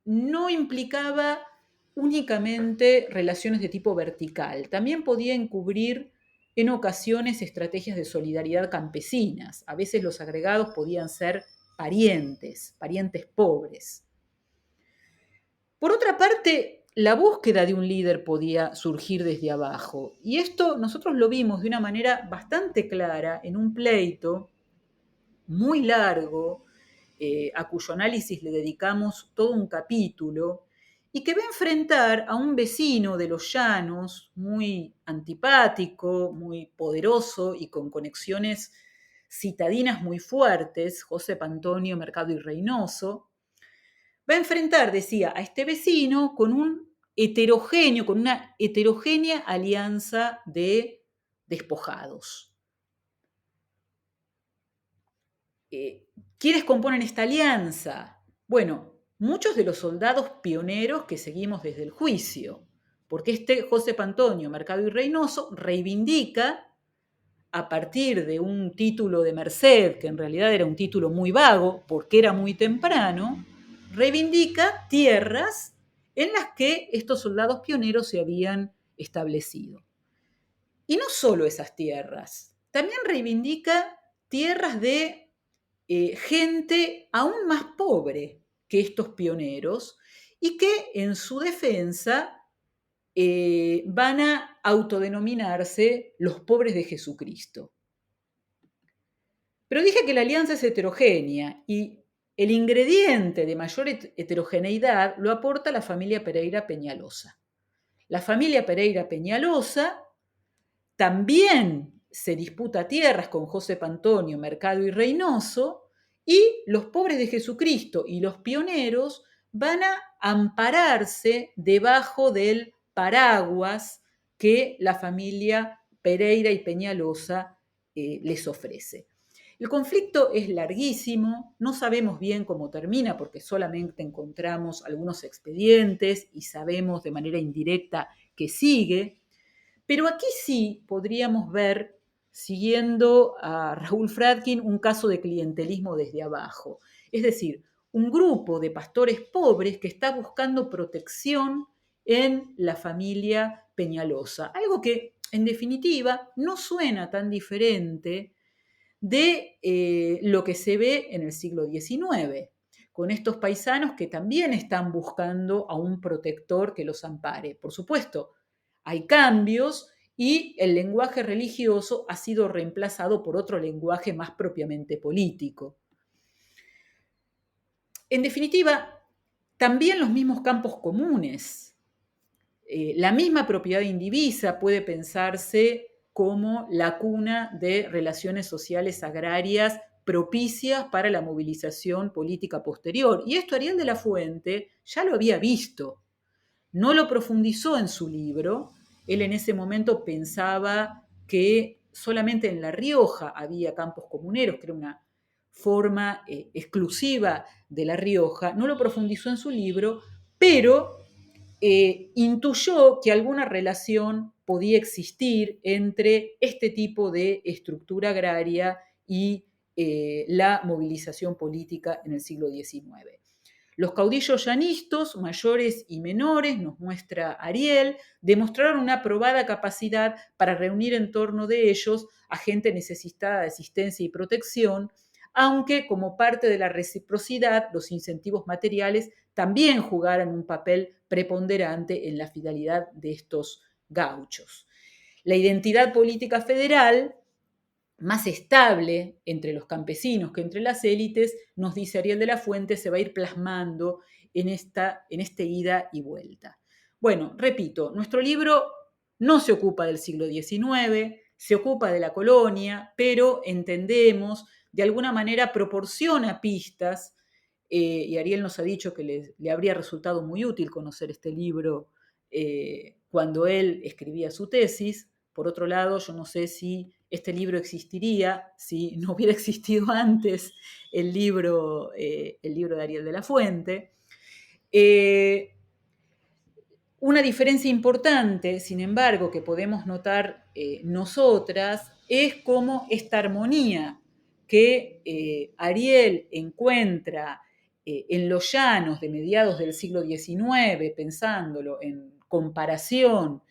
Speaker 3: no implicaba únicamente relaciones de tipo vertical, también podía encubrir en ocasiones estrategias de solidaridad campesinas. A veces los agregados podían ser parientes pobres. Por otra parte, la búsqueda de un líder podía surgir desde abajo, y esto nosotros lo vimos de una manera bastante clara en un pleito muy largo, a cuyo análisis le dedicamos todo un capítulo, y que va a enfrentar a un vecino de los llanos, muy antipático, muy poderoso y con conexiones citadinas muy fuertes, José Antonio Mercado y Reynoso. Va a enfrentar, decía, a este vecino con una heterogénea alianza de despojados. ¿Quiénes componen esta alianza? Bueno, muchos de los soldados pioneros que seguimos desde el juicio, porque este José Antonio Mercado y Reynoso reivindica, a partir de un título de merced, que en realidad era un título muy vago, porque era muy temprano, reivindica tierras en las que estos soldados pioneros se habían establecido. Y no solo esas tierras, también reivindica tierras de gente aún más pobre que estos pioneros y que en su defensa van a autodenominarse los pobres de Jesucristo. Pero dije que la alianza es heterogénea y el ingrediente de mayor heterogeneidad lo aporta la familia Pereira Peñalosa. La familia Pereira Peñalosa también se disputa tierras con José Antonio Mercado y Reynoso, y los pobres de Jesucristo y los pioneros van a ampararse debajo del paraguas que la familia Pereira y Peñalosa les ofrece. El conflicto es larguísimo, no sabemos bien cómo termina porque solamente encontramos algunos expedientes y sabemos de manera indirecta que sigue, pero aquí sí podríamos ver, siguiendo a Raúl Fradkin, un caso de clientelismo desde abajo. Es decir, un grupo de pastores pobres que está buscando protección en la familia Peñalosa. Algo que, en definitiva, no suena tan diferente de lo que se ve en el siglo XIX, con estos paisanos que también están buscando a un protector que los ampare. Por supuesto, hay cambios y el lenguaje religioso ha sido reemplazado por otro lenguaje más propiamente político. En definitiva, también los mismos campos comunes. La misma propiedad indivisa puede pensarse como la cuna de relaciones sociales agrarias propicias para la movilización política posterior. Y esto Ariel de la Fuente ya lo había visto. No lo profundizó en su libro. Él en ese momento pensaba que solamente en La Rioja había campos comuneros, que era una forma exclusiva de La Rioja. No lo profundizó en su libro, pero intuyó que alguna relación podía existir entre este tipo de estructura agraria y la movilización política en el siglo XIX. Los caudillos llanistos, mayores y menores, nos muestra Ariel, demostraron una probada capacidad para reunir en torno de ellos a gente necesitada de asistencia y protección, aunque como parte de la reciprocidad, los incentivos materiales también jugaran un papel preponderante en la fidelidad de estos gauchos. La identidad política federal, más estable entre los campesinos que entre las élites, nos dice Ariel de la Fuente, se va a ir plasmando en este ida y vuelta. Bueno, repito, nuestro libro no se ocupa del siglo XIX, se ocupa de la colonia, pero entendemos, de alguna manera proporciona pistas, y Ariel nos ha dicho que le habría resultado muy útil conocer este libro cuando él escribía su tesis. Por otro lado, yo no sé si este libro existiría si no hubiera existido antes el libro de Ariel de la Fuente. Una diferencia importante, sin embargo, que podemos notar nosotras, es cómo esta armonía que Ariel encuentra en los llanos de mediados del siglo XIX, pensándolo en comparación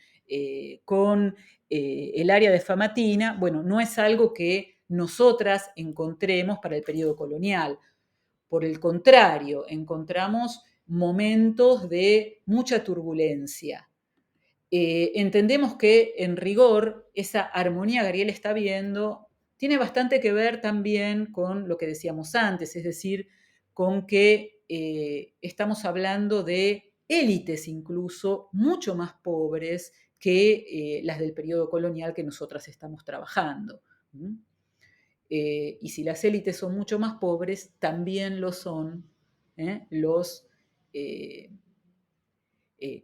Speaker 3: con el área de Famatina, bueno, no es algo que nosotras encontremos para el periodo colonial. Por el contrario, encontramos momentos de mucha turbulencia. Entendemos que, en rigor, esa armonía que Ariel está viendo tiene bastante que ver también con lo que decíamos antes, es decir, con que estamos hablando de élites incluso mucho más pobres que las del periodo colonial que nosotras estamos trabajando. Y si las élites son mucho más pobres, también lo son los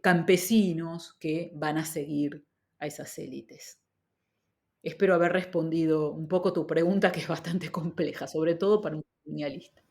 Speaker 3: campesinos que van a seguir a esas élites. Espero haber respondido un poco tu pregunta, que es bastante compleja, sobre todo para un colonialista.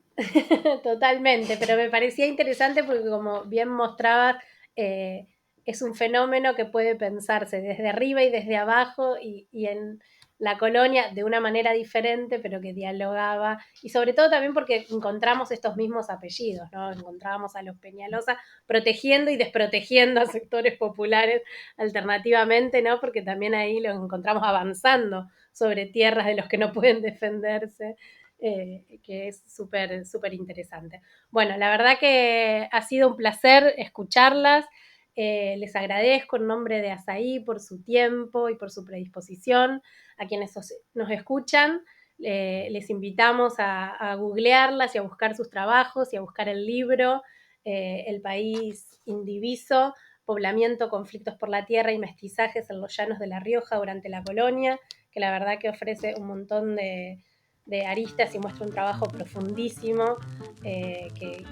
Speaker 2: Totalmente, pero me parecía interesante porque, como bien mostrabas, es un fenómeno que puede pensarse desde arriba y desde abajo y en la colonia de una manera diferente, pero que dialogaba, y sobre todo también porque encontramos estos mismos apellidos, ¿no? Encontrábamos a los Peñalosa protegiendo y desprotegiendo a sectores populares alternativamente, ¿no? Porque también ahí los encontramos avanzando sobre tierras de los que no pueden defenderse. Que es súper, súper interesante. Bueno, la verdad que ha sido un placer escucharlas. Les agradezco en nombre de Azaí por su tiempo y por su predisposición. A quienes nos escuchan, les invitamos a googlearlas y a buscar sus trabajos y a buscar el libro El país indiviso, poblamiento, conflictos por la tierra y mestizajes en los llanos de La Rioja durante la colonia, que la verdad que ofrece un montón de aristas y muestra un trabajo profundísimo que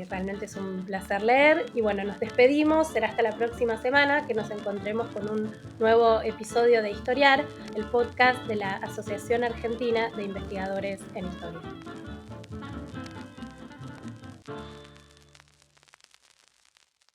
Speaker 2: realmente es un placer leer. Y bueno, nos despedimos, será hasta la próxima semana que nos encontremos con un nuevo episodio de Historiar, el podcast de la Asociación Argentina de Investigadores en Historia.